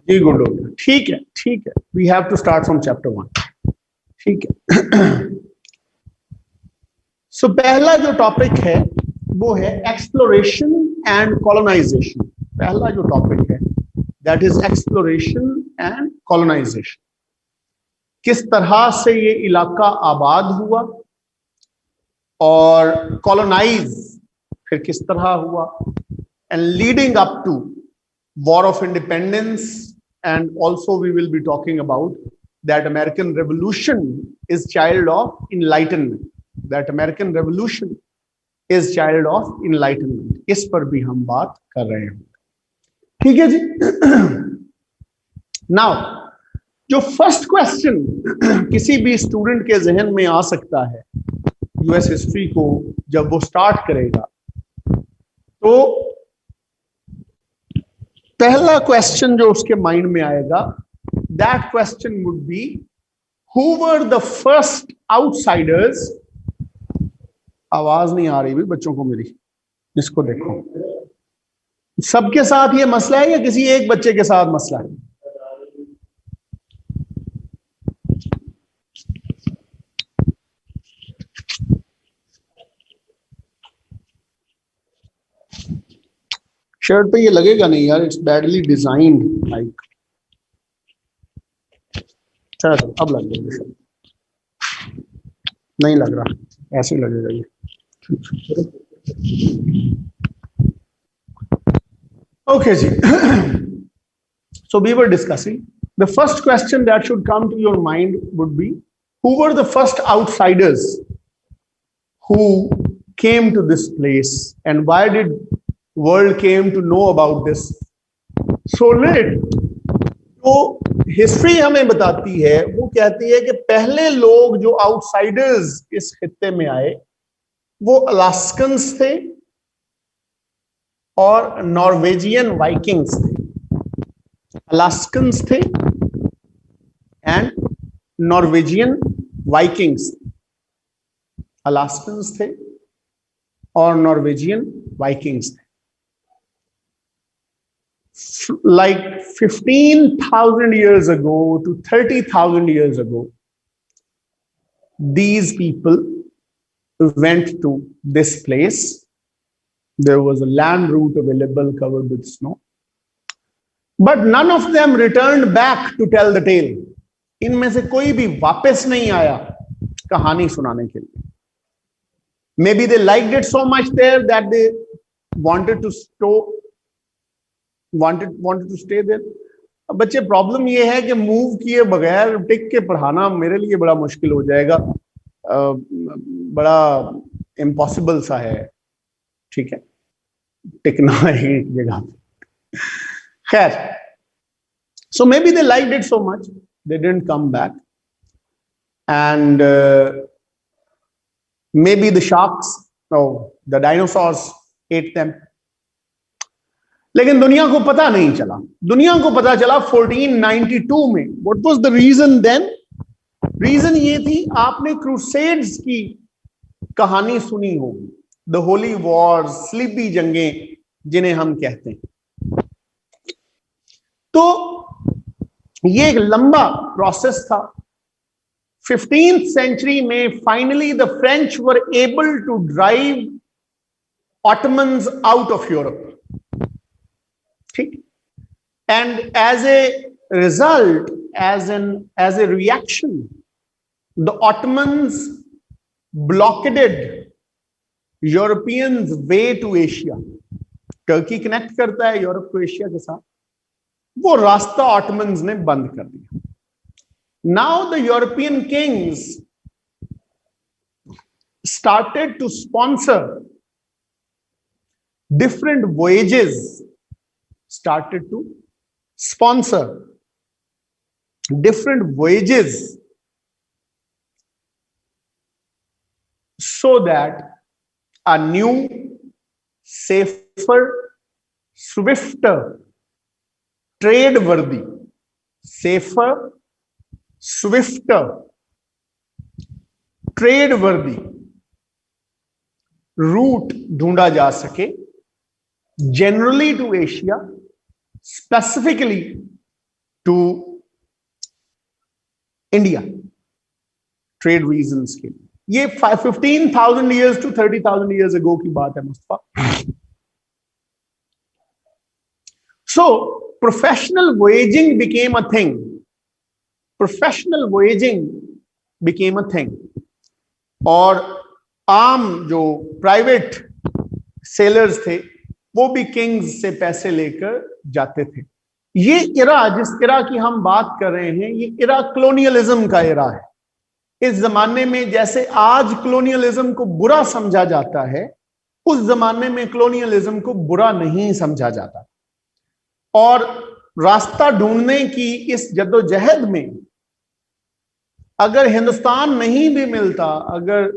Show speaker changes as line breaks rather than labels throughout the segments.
जी good हो गया, ठीक है ठीक है। We have to start from chapter 1। ठीक है। सो पहला जो टॉपिक है वो है एक्सप्लोरेशन एंड कॉलोनाइजेशन। पहला जो टॉपिक है that is exploration and colonisation. किस तरह से ये इलाका आबाद हुआ और कॉलोनाइज फिर किस तरह हुआ, and leading up to war of independence, and also we will be talking about that American revolution is child of enlightenment. That American revolution is child of enlightenment, इस पर भी हम बात कर रहे हैं। ठीक है जी। नाउ जो फर्स्ट क्वेश्चन किसी भी स्टूडेंट के जहन में आ सकता है यूएस हिस्ट्री को जब वो स्टार्ट करेगा, तो पहला क्वेश्चन जो उसके माइंड में आएगा that question would be who were the first outsiders. आवाज नहीं आ रही भी बच्चों को मेरी, इसको देखो। सबके साथ ये मसला है या किसी एक बच्चे के साथ मसला है? शर्ट पे ये लगेगा नहीं यार, इट्स बैडली डिजाइन्ड लाइक। चलो अब लग जाएगा, शर्ट नहीं लग रहा, ऐसे ही लगेगा ये। ओके जी। So we were discussing the first question that should come to your mind would be who were the first outsiders who came to this place and why did world came to know about this so late। तो history हमें बताती है, वो कहती है कि पहले लोग जो आउटसाइडर्स इस खित्ते में आए वो अलास्कन्स थे और नॉर्वेजियन वाइकिंग्स थे। अलास्कन्स थे एंड नॉर्वेजियन वाइकिंग्स। अलास्कन्स थे और नॉर्वेजियन वाइकिंग्स थे। Like 15,000 years ago to 30,000 years ago, these people went to this place. There was a land route available covered with snow, but none of them returned back to tell the tale. इनमें से कोई भी वापस नहीं आया कहानी सुनाने के लिए। Maybe they liked it so much there that they wanted to stay there। अब बच्चे प्रॉब्लम ये है कि मूव किए बगैर टिक के पढ़ाना मेरे लिए बड़ा मुश्किल हो जाएगा, बड़ा इम्पॉसिबल सा है। ठीक है, टिकना है एक जगह पे। खैर, so maybe they liked it so much they didn't come back, and maybe the sharks the dinosaurs ate them. लेकिन दुनिया को पता नहीं चला। दुनिया को पता चला 1492 में। What was the reason then? Reason ये थी, आपने क्रूसेड्स की कहानी सुनी होगी, द होली वॉर, स्लीपी जंगें जिन्हें हम कहते हैं। तो ये एक लंबा प्रोसेस था। 15th सेंचुरी में finally the French were able to drive Ottomans out of Europe. ठीक, and as a result, as a reaction, the Ottomans blockaded Europeans' way to Asia। Turkey connect करता है यूरोप को Asia के साथ, वो रास्ता ऑटमन्स ने बंद कर दिया। Now the European kings started to sponsor different voyages, started to sponsor different voyages so that a new, safer, swifter, trade-worthy, safer, swifter, trade-worthy route ढूंढा जा सके, generally to Asia, specifically to India trade reasons के लिए। ये 15,000 years to 30,000 years ago की बात है Mustafa. So professional voyaging became a thing, professional voyaging became a thing, और आम जो प्राइवेट सेलर्स थे वो भी किंग्स से पैसे लेकर जाते थे। ये इरा, जिस इरा की हम बात कर रहे हैं, ये इरा कॉलोनियलिज्म का इरा है। इस जमाने में जैसे आज कॉलोनियलिज्म को बुरा समझा जाता है, उस जमाने में कॉलोनियलिज्म को बुरा नहीं समझा जाता। और रास्ता ढूंढने की इस जद्दोजहद में अगर हिंदुस्तान नहीं भी मिलता, अगर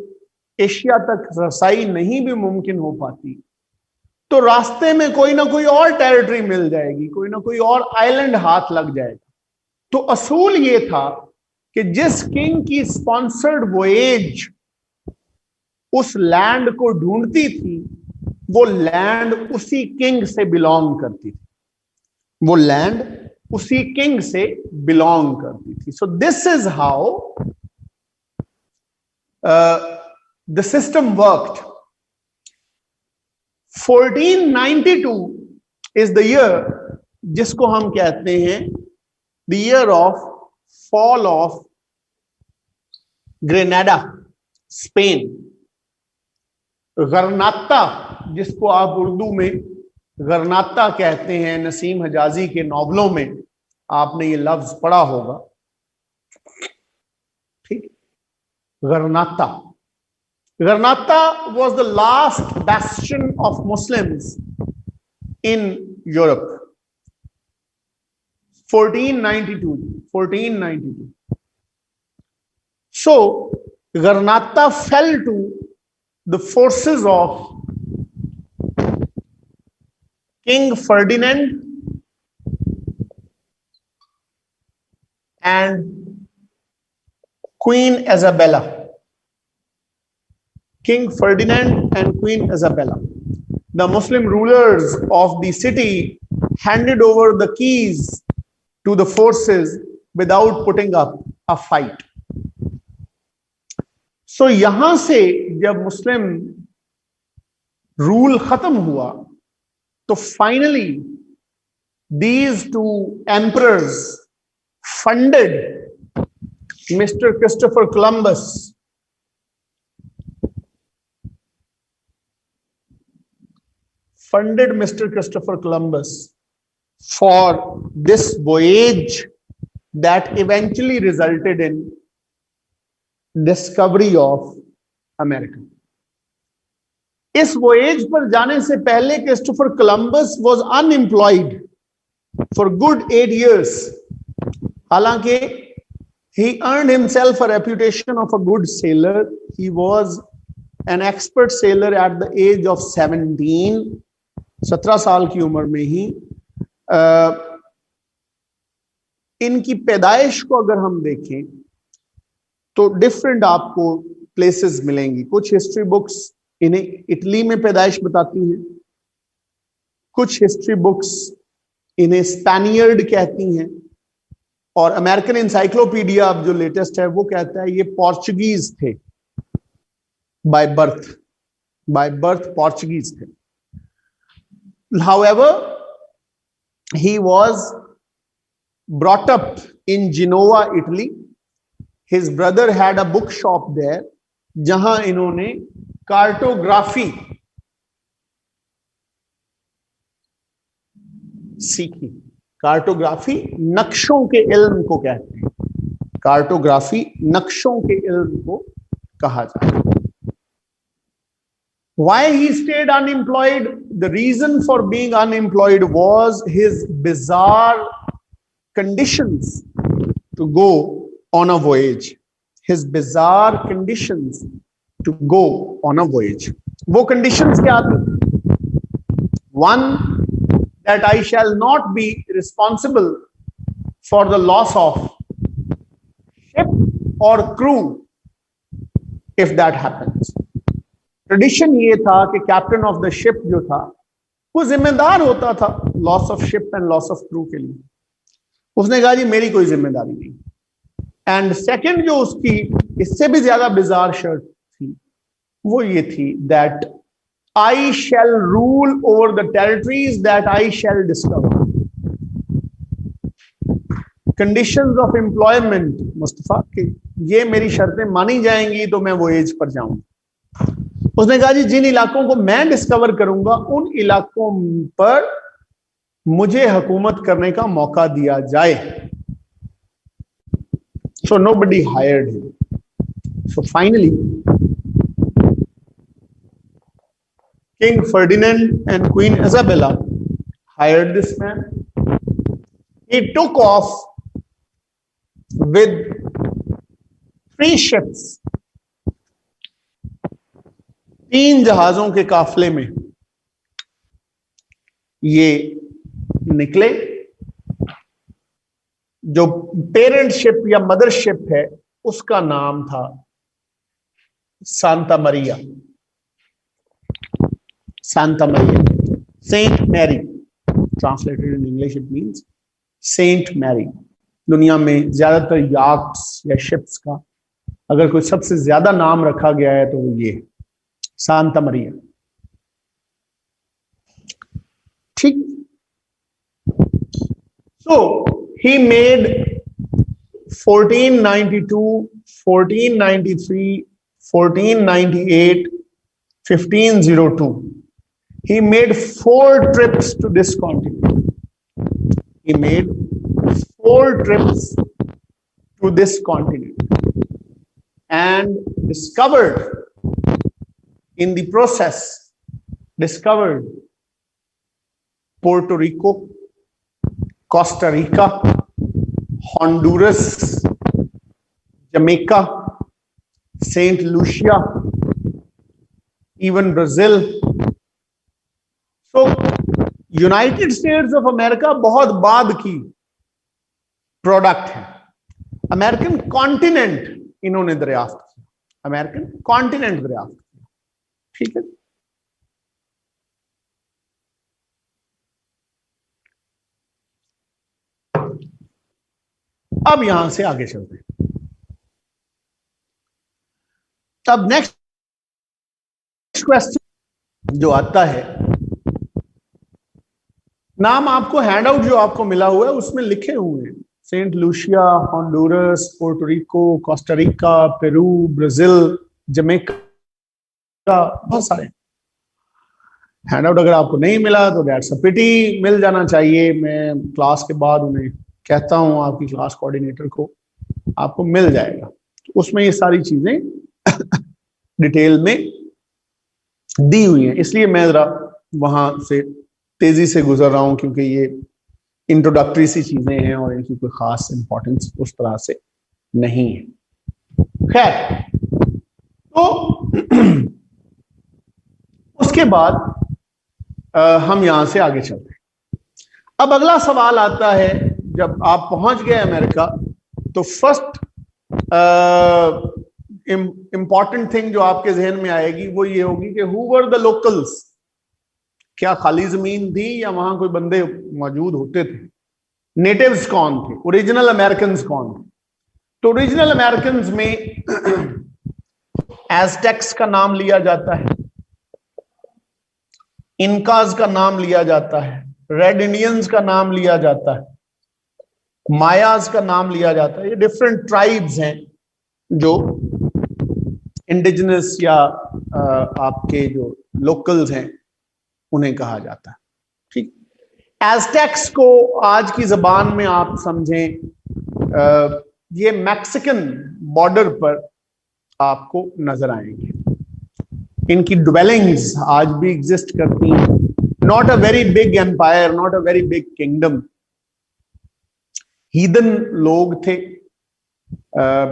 एशिया तक रसाई नहीं भी मुमकिन हो पाती, तो रास्ते में कोई ना कोई और टेरिटरी मिल जाएगी, कोई ना कोई और आइलैंड हाथ लग जाएगा। तो असूल ये था कि जिस किंग की स्पॉन्सर्ड वॉयेज उस लैंड को ढूंढती थी, वो लैंड उसी किंग से बिलोंग करती थी, वो लैंड उसी किंग से बिलोंग करती थी। So this is how the system worked. 1492 is the year जिसको हम कहते हैं the year of fall of Granada, Spain. गरनाता, जिसको आप उर्दू में गरनाता कहते हैं, नसीम हजाजी के नॉवलों में आपने ये लफ्ज पढ़ा होगा, ठीक। गरनाता, गरनाता was the last bastion of Muslims in Europe. 1492. So Granada fell to the forces of King Ferdinand and Queen Isabella. King Ferdinand and Queen Isabella. The Muslim rulers of the city handed over the keys to the forces without putting up a fight. So यहां से जब मुस्लिम rule खत्म हुआ, तो finally these two emperors funded Mr. Christopher Columbus for this voyage that eventually resulted in discovery of America. इस voyage पर जाने से पहले Christopher Columbus was unemployed for good 8 years. हालांकि he earned himself a reputation of a good sailor. He was an expert sailor at the age of 17. 17 साल की उम्र में ही। इनकी पैदाइश को अगर हम देखें तो डिफरेंट आपको प्लेसेस मिलेंगी। कुछ हिस्ट्री बुक्स इन्हें इटली में पैदाइश बताती हैं, कुछ हिस्ट्री बुक्स इन्हें स्पेनियर्ड कहती हैं, और अमेरिकन इंसाइक्लोपीडिया अब जो लेटेस्ट है वो कहता है ये पोर्चुगीज थे, बाय बर्थ पोर्चुगीज थे। However, he was brought up in Genoa, Italy. His brother had a bookshop there, जहां इन्होंने कार्टोग्राफी सीखी। कार्टोग्राफी नक्शों के इल्म को कहते हैं, कार्टोग्राफी नक्शों के इल्म को कहा जाता है। Why he stayed unemployed? The reason for being unemployed was his bizarre conditions to go on a voyage. His bizarre conditions to go on a voyage. वो conditions क्या थी? One, that I shall not be responsible for the loss of ship or crew if that happens. Tradition ये था कि captain of the ship जो था वो जिम्मेदार होता था loss of ship and loss of crew के लिए। उसने कहा जी मेरी कोई जिम्मेदारी नहीं। एंड सेकंड जो उसकी इससे भी ज्यादा बिजार शर्त थी वो ये थी that I shall rule over the territories that I shall discover. Conditions of employment Mustafa के ये मेरी शर्तें मानी जाएंगी तो मैं वो एज पर जाऊंगा। उसने कहा जी जिन इलाकों को मैं डिस्कवर करूंगा उन इलाकों पर मुझे हुकूमत करने का मौका दिया जाए। So nobody hired him. So finally king Ferdinand and queen Isabella hired this man. He took off with 3 ships, 3 जहाजों के काफले में ये निकले। जो पेरेंट शिप या मदर शिप है उसका नाम था Santa Maria. Santa Maria, saint Mary, translated in English it means saint Mary. दुनिया में ज्यादातर याक्ट्स या शिप्स का अगर कोई सबसे ज्यादा नाम रखा गया है तो वो ये सांता मरिया। ठीक। सो he made 1492, 1493, 1498, 1502 he made 4 trips to this continent. He made 4 trips to this continent and discovered in the process discovered Puerto Rico, Costa Rica, Honduras, Jamaica, Saint Lucia, even Brazil. तो United states of America बहुत बाद की product है। American continent इन्होंने दरियाफ्त किया, American continent दरियाफ्त किया। ठीक है। अब यहां से आगे चलते हैं। अब नेक्स्ट क्वेश्चन जो आता है, नाम आपको हैंडआउट जो आपको मिला हुआ है उसमें लिखे हुए हैं Saint Lucia, Honduras, Puerto Rico, Costa Rica, Peru, Brazil, Jamaica, बहुत सारे हैंडआउट। अगर आपको नहीं मिला तो दैट्स अ पिटी, मिल जाना चाहिए। मैं क्लास के बाद उन्हें कहता हूं आपकी क्लास कोऑर्डिनेटर को, आपको मिल जाएगा। उसमें ये सारी चीजें डिटेल में दी हुई हैं, इसलिए मैं जरा वहां से तेजी से गुजर रहा हूं क्योंकि ये इंट्रोडक्टरी सी चीजें हैं और इनकी कोई खास इंपॉर्टेंस उस तरह से नहीं है। खैर, तो उसके बाद हम यहां से आगे चलते हैं। अब अगला सवाल आता है, जब आप पहुंच गए अमेरिका तो फर्स्ट इंपॉर्टेंट थिंग जो आपके जहन में आएगी वो ये होगी कि हु वर द लोकल्स। क्या खाली जमीन थी या वहां कोई बंदे मौजूद होते थे? नेटिव्स कौन थे? ओरिजिनल अमेरिकन्स कौन थे? तो ओरिजिनल अमेरिकन्स में एज़टेक्स का नाम लिया जाता है, इनकाज का नाम लिया जाता है, रेड इंडियंस का नाम लिया जाता है, मायाज का नाम लिया जाता है। ये डिफरेंट ट्राइब्स हैं जो इंडिजिनस या आपके जो लोकल्स हैं उन्हें कहा जाता है। ठीक। एज़टेक्स को आज की जबान में आप समझें, ये मैक्सिकन बॉर्डर पर आपको नजर आएंगे। इनकी ड्वेलिंग्स आज भी एग्जिस्ट करती हैं। Not a very big empire, not a very big kingdom. Heathen लोग थे,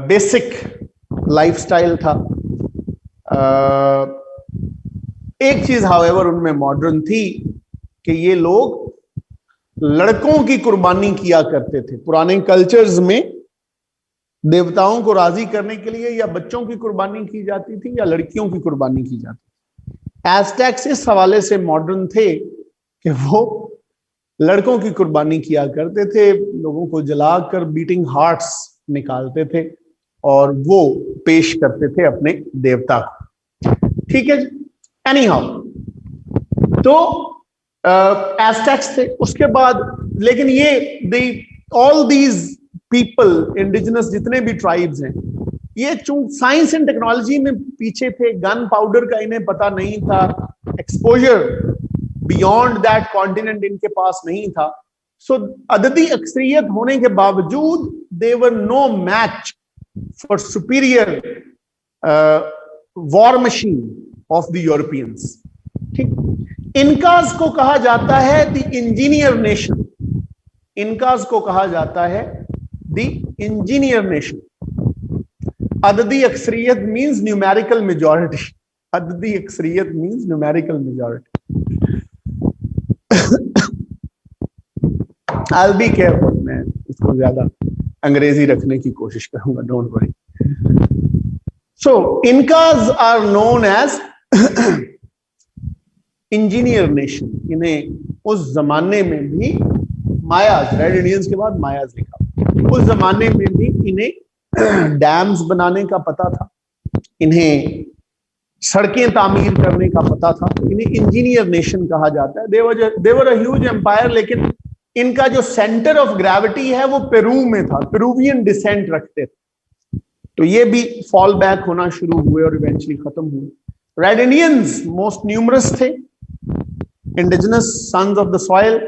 बेसिक लाइफस्टाइल था। एक चीज हाउएवर उनमें मॉडर्न थी कि ये लोग लड़कों की कुर्बानी किया करते थे। पुराने कल्चर्स में देवताओं को राजी करने के लिए या बच्चों की कुर्बानी की जाती थी या लड़कियों की कुर्बानी की जाती थी। एज़टेक्स इस हवाले से मॉडर्न थे कि वो लड़कों की कुर्बानी किया करते थे, लोगों को जलाकर बीटिंग हार्ट्स निकालते थे और वो पेश करते थे अपने देवता को। ठीक है, एनी हाउ, तो एस्टेक्स थे। उसके बाद लेकिन ये ऑल दीज पीपल, इंडिजिनस जितने भी ट्राइब्स हैं, ये साइंस एंड टेक्नोलॉजी में पीछे थे, गन पाउडर का इन्हें पता नहीं था, एक्सपोजर बियॉन्ड दैट कॉन्टिनेंट इनके पास नहीं था। सो अददी अक्सरियत होने के बावजूद they were no match for superior war machine of the Europeans. ठीक, इनकाज को कहा जाता है द इंजीनियर नेशन, इनकाज को कहा जाता है द इंजीनियर नेशन। अददी अक्सरियत मीन्स न्यूमेरिकल मेजॉरिटी, अददी अक्सरियत means numerical majority. I'll be careful, मैं इसको ज्यादा अंग्रेजी रखने की कोशिश करूंगा, don't worry. So Incas are known as engineer nation. इन्हें उस जमाने में भी मायाज, रेड इंडियंस के बाद मायाज लिखा, उस जमाने में भी इन्हें डैम्स बनाने का पता था, इन्हें सड़कें तामीर करने का पता था, इन्हें इंजीनियर नेशन कहा जाता है। देवर अ ह्यूज एम्पायर, लेकिन इनका जो सेंटर ऑफ ग्रेविटी है वो पेरू में था, पेरूवियन डिसेंट रखते थे, तो ये भी फॉल बैक होना शुरू हुए और इवेंचुअली खत्म हुए। रेड इंडियंस मोस्ट न्यूमरस थे, indigenous sons of the soil.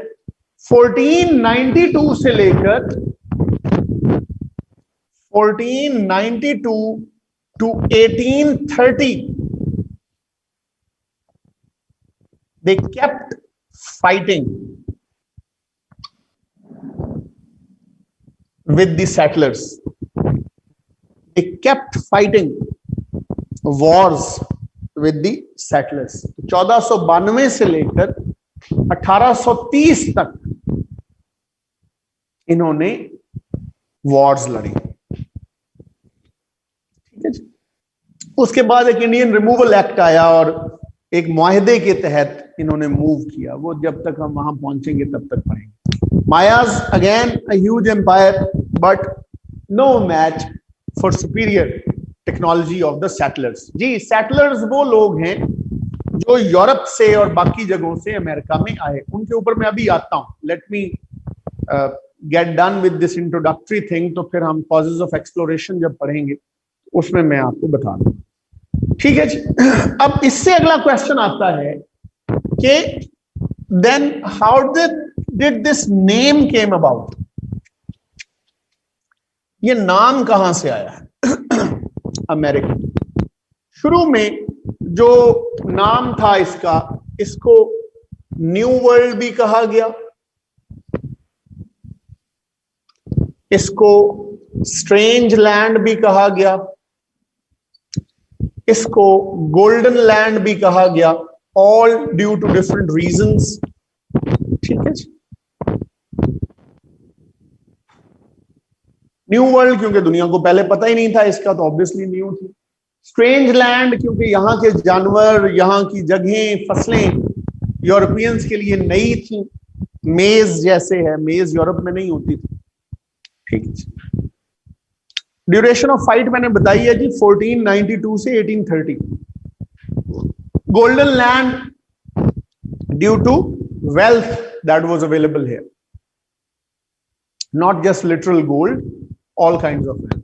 1492 से लेकर 1492 to 1830 they kept fighting with the settlers. They kept fighting wars with the settlers. 1492 से लेकर 1830 तक इन्होंने वॉर्स लड़ी। ठीक है जी। उसके बाद एक इंडियन रिमूवल एक्ट आया और एक मुआहदे के तहत इन्होंने मूव किया, वो जब तक हम वहां पहुंचेंगे तब तक पढ़ेंगे। Mayas again a huge empire but no match for superior technology of the settlers. जी, सेटलर्स वो लोग हैं जो यूरोप से और बाकी जगहों से अमेरिका में आए, उनके ऊपर मैं अभी आता हूं। Let me get done with this introductory thing, तो फिर हम कॉजेज ऑफ एक्सप्लोरेशन जब पढ़ेंगे उसमें मैं आपको बता दूं। ठीक है जी। अब इससे अगला क्वेश्चन आता है कि then how did this name came about, ये नाम कहां से आया है अमेरिका। शुरू में जो नाम था इसका, इसको न्यू वर्ल्ड भी कहा गया, इसको स्ट्रेंज लैंड भी कहा गया, इसको गोल्डन लैंड भी कहा गया, all due to different reasons. ठीक है जी। न्यू वर्ल्ड क्योंकि दुनिया को पहले पता ही नहीं था इसका, तो ऑब्वियसली न्यू थी। स्ट्रेंज लैंड क्योंकि यहाँ के जानवर, यहाँ की जगहें, फसलें यूरोपियंस के लिए नई थी, मेज जैसे है, मेज यूरोप में नहीं होती थी। ठीक है। ड्यूरेशन ऑफ फाइट मैंने बताई है जी, 1492 से 1830। Golden land due to wealth that was available here, not just literal gold, all kinds of wealth.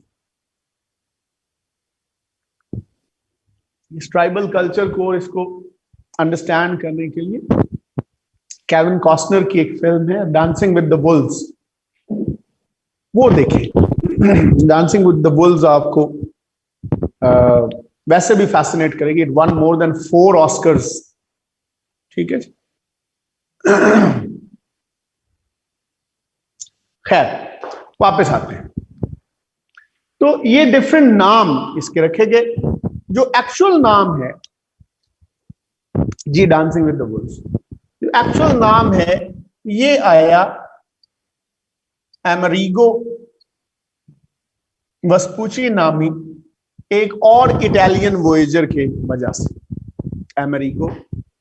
इस ट्राइबल कल्चर को, इसको अंडरस्टैंड करने के लिए केविन कॉस्टनर की एक फिल्म है डांसिंग विद द वुल्व्स, वो देखें। डांसिंग विद द वुल्व्स आपको वैसे भी फैसिनेट करेगी। It one more than 4 Oscars. ठीक है। खैर, वापस आते हैं। तो ये डिफरेंट नाम इसके रखे गए। जो एक्चुअल नाम है जी डांसिंग विद द वुल्व्स, जो एक्चुअल नाम है ये आया अमेरिगो वेस्पुची नामी एक और इटालियन वॉयेजर के वजह से। अमेरिगो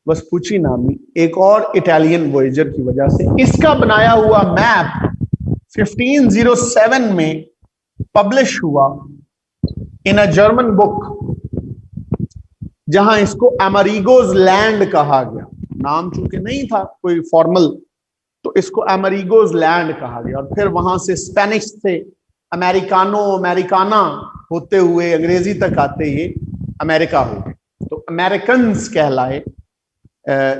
वेस्पूची नामी एक और इटालियन वॉयेजर की वजह से इसका बनाया हुआ मैप 1507 में पब्लिश हुआ इन अ जर्मन बुक, जहां इसको अमेरिगोज लैंड कहा गया। नाम चूंकि नहीं था कोई फॉर्मल, तो इसको अमेरिगोज लैंड कहा गया। और फिर वहां से स्पेनिश से अमेरिकानो अमेरिकाना होते हुए अंग्रेजी तक आते ये अमेरिका हो गए। तो अमेरिकन्स कहलाए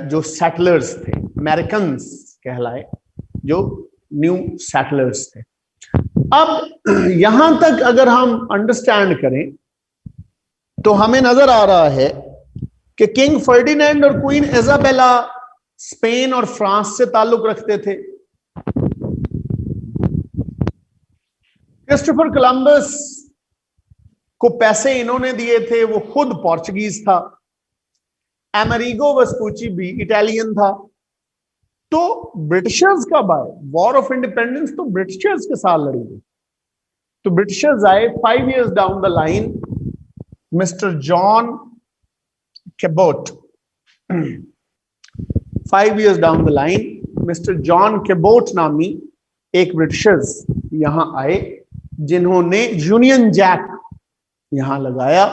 जो सेटलर्स थे, अमेरिकन्स कहलाए जो न्यू सेटलर्स थे। अब यहां तक अगर हम अंडरस्टैंड करें तो हमें नजर आ रहा है कि किंग फर्डिनेंड और क्वीन इजाबेला स्पेन और फ्रांस से ताल्लुक रखते थे। क्रिस्टोफर कोलंबस को पैसे इन्होंने दिए थे, वो खुद पोर्चुगीज था। अमेरिगो वेस्पूची भी इटालियन था। तो ब्रिटिशर्स कब आए? वॉर ऑफ इंडिपेंडेंस तो ब्रिटिशर्स के साथ लड़ी गई। तो ब्रिटिशर्स आए 5 years down the line. Mister John Cabot, 5 years down the line mister John Cabot नामी एक ब्रिटिशर्स यहां आए, जिन्होंने यूनियन जैक यहां लगाया।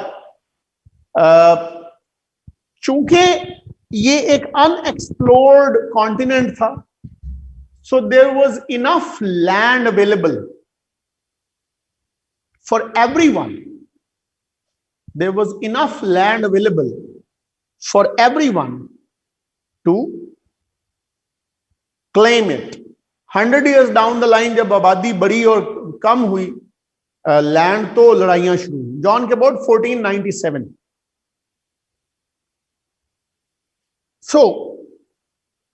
चूंकि ये एक अनएक्सप्लोर्ड कॉन्टिनेंट था, so there was enough land available for everyone. There was enough land available for everyone to claim it. 100 years down the line जब आबादी बड़ी और कम हुई लैंड, तो लड़ाइयां शुरू हुई। जॉन के about 1497। So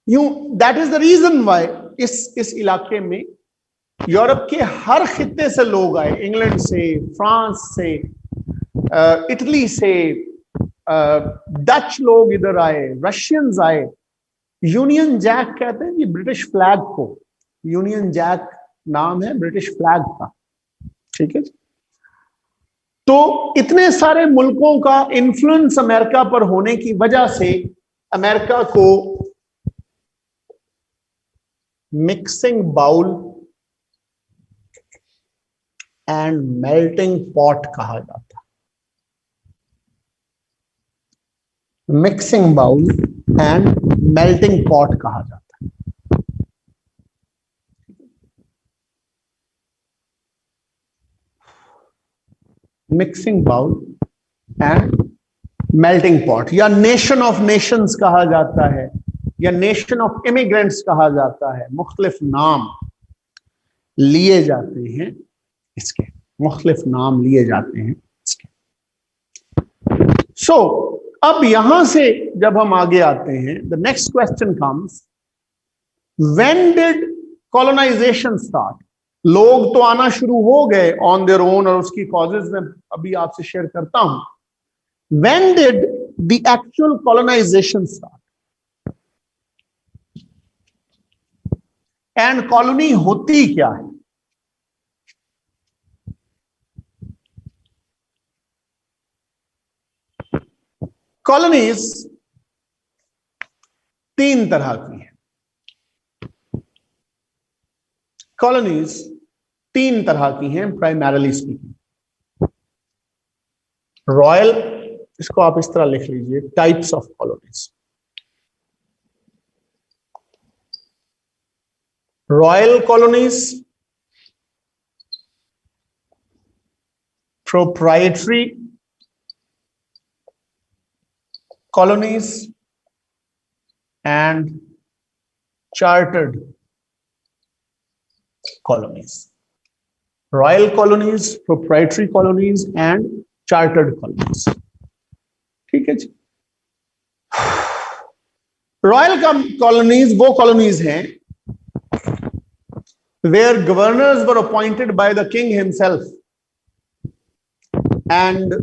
that is the reason why इस इलाके में यूरोप के हर खित्ते से लोग आए, इंग्लैंड से, फ्रांस से, इटली से, डच लोग इधर आए, रशियंस आए। यूनियन जैक कहते हैं ये ब्रिटिश फ्लैग को, यूनियन जैक नाम है ब्रिटिश फ्लैग का, ठीक है। तो इतने सारे मुल्कों का इन्फ्लुएंस अमेरिका पर होने की वजह से अमेरिका को mixing bowl and melting pot कहा जाता है। Mixing bowl and melting pot कहा जाता है। Mixing bowl and melting pot, या नेशन ऑफ नेशंस कहा जाता है, या नेशन ऑफ इमिग्रेंट्स कहा जाता है। मुख्तलिफ नाम लिए जाते हैं इसके, मुख्तलिफ नाम लिए जाते हैं इसके। सो अब यहां से जब हम आगे आते हैं, the next question comes, when did colonisation start? लोग तो आना शुरू हो गए ऑन देयर ओन, और उसकी कॉजेज मैं अभी आपसे शेयर करता हूं। When did the actual colonisation start? And colony होती क्या है? कॉलोनीज 3 तरह की हैं। कॉलोनीज 3 तरह की हैं प्राइमरली स्पीकिंग। रॉयल, इसको आप इस तरह लिख लीजिए, types of colonies. Royal colonies, proprietary colonies and chartered colonies. Royal colonies, proprietary colonies and chartered colonies. ठीक है जी। रॉयल colonies वो colonies हैं where governors were appointed by the king himself and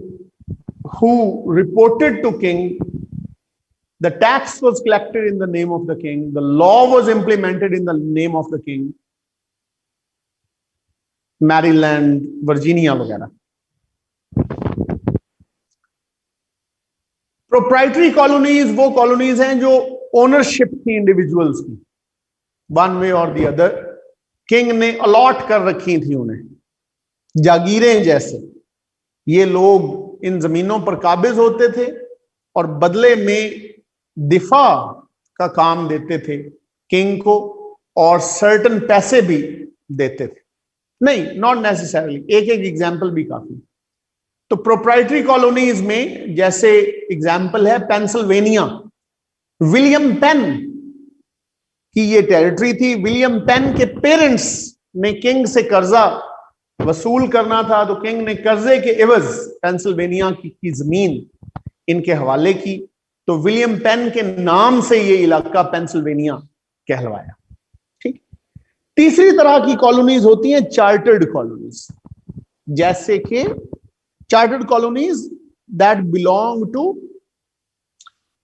who reported to king. The tax was collected in the name of the king. The law was implemented in the name of the king. Maryland, Virginia वगैरह। Proprietary colonies वो colonies हैं जो ownership थी individuals की, one way और the other, king ने allot कर रखी थी उन्हें, जागीरें जैसे। ये लोग इन जमीनों पर काबिज होते थे और बदले में दिफा का काम देते थे किंग को, और सर्टन पैसे भी देते थे। नहीं, नॉट नेसेसरली, एक एक एग्जाम्पल भी काफी। तो प्रोप्राइटरी कॉलोनीज में जैसे एग्जाम्पल है पेंसिल्वेनिया, विलियम पेन की ये टेरिटरी थी। विलियम पेन के पेरेंट्स ने किंग से कर्जा वसूल करना था, तो किंग ने कर्जे के एवज पेंसिल्वेनिया की जमीन इनके हवाले की, तो विलियम पेन के नाम से ये इलाका पेंसिल्वेनिया कहलवाया। ठीक। तीसरी तरह की कॉलोनीज होती हैं चार्टर्ड कॉलोनीज, जैसे कि chartered colonies that belong to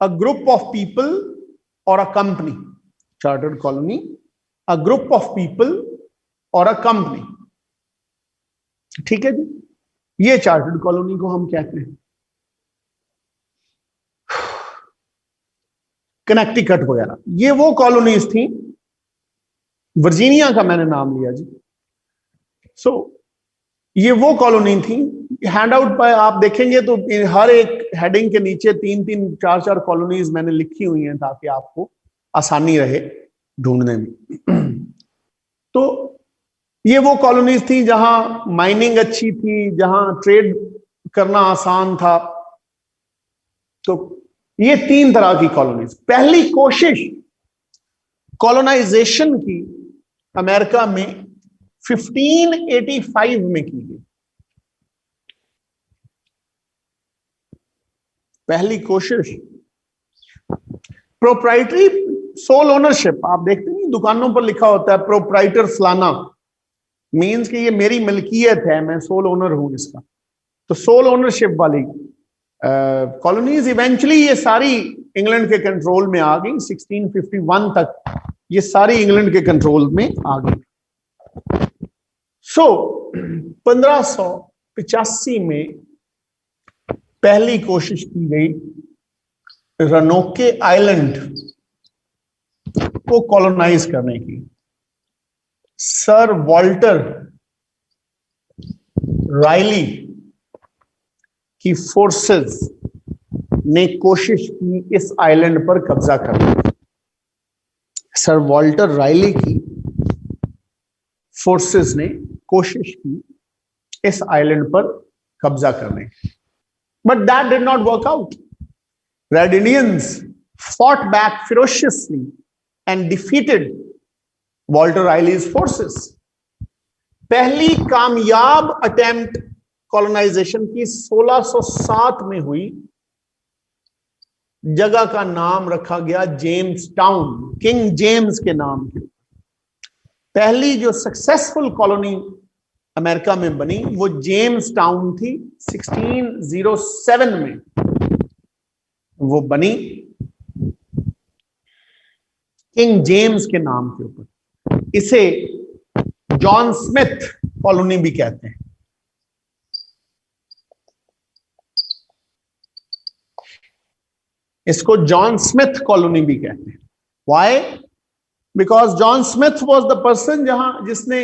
a group of people और a company. Chartered colony, a group of people और अ कंपनी। ठीक है जी, ये चार्टर्ड कॉलोनी को हम कहते हैं। कनेक्टिकट वगैरह ये वो कॉलोनीज थी। वर्जीनिया का मैंने नाम लिया जी। सो ये वो कॉलोनी थी। हैंडआउट पर आप देखेंगे तो हर एक हेडिंग के नीचे 3-3, 4-4 कॉलोनीज मैंने लिखी हुई हैं ताकि आपको आसानी रहे ढूंढने में। तो ये वो कॉलोनीज थी जहां माइनिंग अच्छी थी, जहां ट्रेड करना आसान था। तो ये 3 तरह की कॉलोनीज। पहली कोशिश कॉलोनाइजेशन की अमेरिका में 1585 में की गई। पहली कोशिश प्रोप्राइटरी सोल ओनरशिप। आप देखते नहीं दुकानों पर लिखा होता है प्रोप्राइटर फलाना, मींस कि ये मेरी मिल्कियत है, मैं सोल ओनर हूं इसका। तो सोल ओनरशिप वाली कॉलोनीज इवेंचुअली ये सारी इंग्लैंड के कंट्रोल में आ गई। 1651 तक ये सारी इंग्लैंड के कंट्रोल में आ गई। सो 1585 में पहली कोशिश की गई रनोके आइलैंड को कॉलोनाइज करने की। सर वॉल्टर रायली की फोर्सेस ने कोशिश की इस आइलैंड पर कब्जा करने की। सर वॉल्टर रायली की फोर्सेस ने कोशिश की इस आइलैंड पर कब्जा करने की, but that did not work out. Red Indians fought back ferociously and defeated Walter Raleigh's forces. पहली कामयाब अटेम्प्ट कॉलोनाइजेशन की 1607 में हुई। जगह का नाम रखा गया जेम्स टाउन, किंग जेम्स के नाम के। पहली जो सक्सेसफुल कॉलोनी अमेरिका में बनी वो जेम्स टाउन थी। 1607 में वो बनी किंग जेम्स के नाम के ऊपर। इसे जॉन स्मिथ कॉलोनी भी कहते हैं। इसको जॉन स्मिथ कॉलोनी भी कहते हैं। Why? Because John Smith was the person जिसने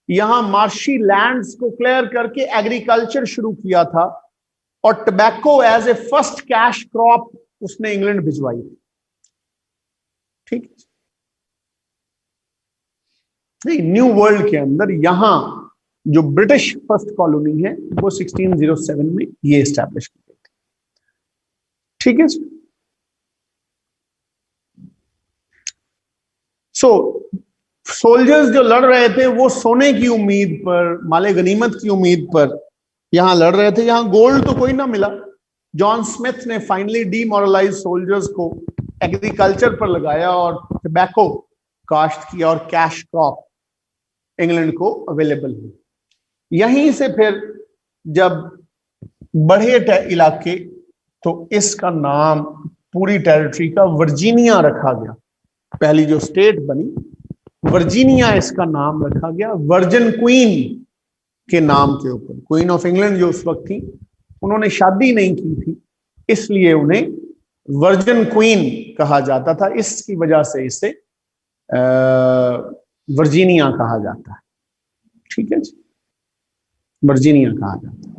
यहां मार्शी लैंड्स को क्लियर करके एग्रीकल्चर शुरू किया था, और tobacco as a first cash crop उसने इंग्लैंड भिजवाई। ठीक, नहीं, न्यू वर्ल्ड के अंदर यहां जो ब्रिटिश फर्स्ट कॉलोनी है वो 1607 में ये एस्टैब्लिश की गई थी। ठीक है। सो सोल्जर्स जो लड़ रहे थे वो सोने की उम्मीद पर, माले गनीमत की उम्मीद पर यहां लड़ रहे थे। यहां गोल्ड तो कोई ना मिला। जॉन स्मिथ ने फाइनली डीमोरलाइज सोल्जर्स को एग्रीकल्चर पर लगाया और टबैको काश्त किया और कैश क्रॉप इंग्लैंड को अवेलेबल हुई। यहीं से फिर जब बढ़े इलाके तो इसका नाम पूरी टेरिटरी का वर्जीनिया रखा गया। पहली जो स्टेट बनी वर्जीनिया, इसका नाम रखा गया वर्जिन क्वीन के नाम के ऊपर। क्वीन ऑफ इंग्लैंड जो उस वक्त थी, उन्होंने शादी नहीं की थी, इसलिए उन्हें वर्जिन क्वीन कहा जाता था। इसकी वजह से इसे वर्जीनिया कहा जाता है। ठीक है जी, वर्जीनिया कहा जाता है।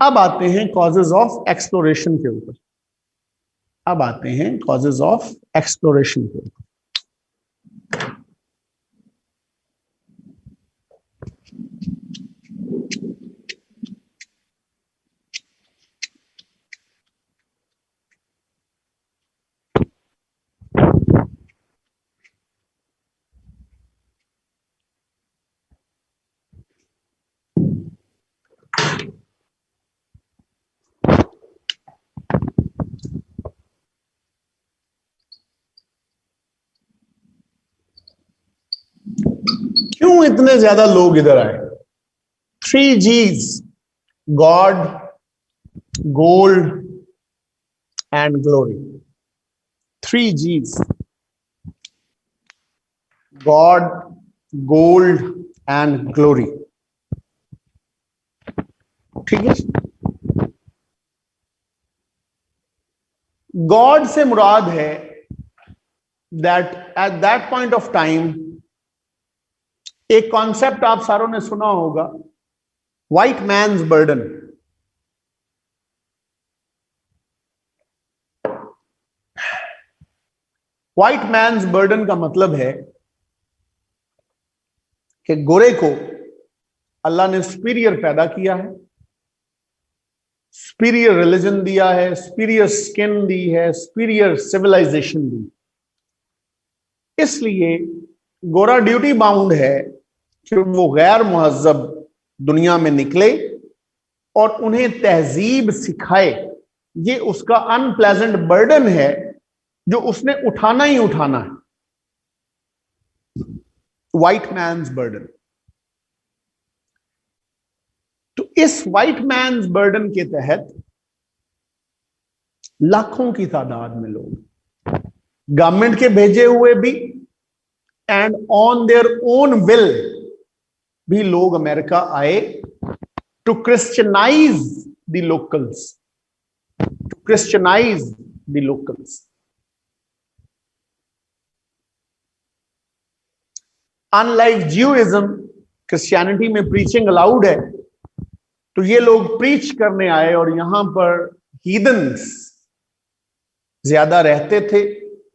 अब आते हैं कॉजेज ऑफ एक्सप्लोरेशन के ऊपर। अब आते हैं कॉजेज ऑफ एक्सप्लोरेशन के ऊपर। क्यों इतने ज्यादा लोग इधर आए? 3 G's, God, gold and glory. 3 G's, God, gold and glory. ठीक है, गॉड से मुराद है that at that point of time एक कॉन्सेप्ट आप सारों ने सुना होगा, white man's burden. White man's burden का मतलब है कि गोरे को अल्लाह ने सुपीरियर पैदा किया है, सुपीरियर रिलीजन दिया है, सुपीरियर स्किन दी है, सुपीरियर सिविलाइजेशन दी। इसलिए गोरा ड्यूटी बाउंड है कि वो गैर मुहज्जब दुनिया में निकले और उन्हें तहजीब सिखाए। ये उसका अनप्लेजेंट बर्डन है जो उसने उठाना ही उठाना है, व्हाइट मैन्स बर्डन। तो इस व्हाइट मैन्स बर्डन के तहत लाखों की तादाद में लोग, गवर्नमेंट के भेजे हुए भी and on their own will भी, लोग अमेरिका आए to Christianise the locals, to Christianise the locals. Unlike Judaism, Christianity में प्रीचिंग अलाउड है, तो ये लोग प्रीच करने आए और यहां पर हीदन्स ज्यादा रहते थे।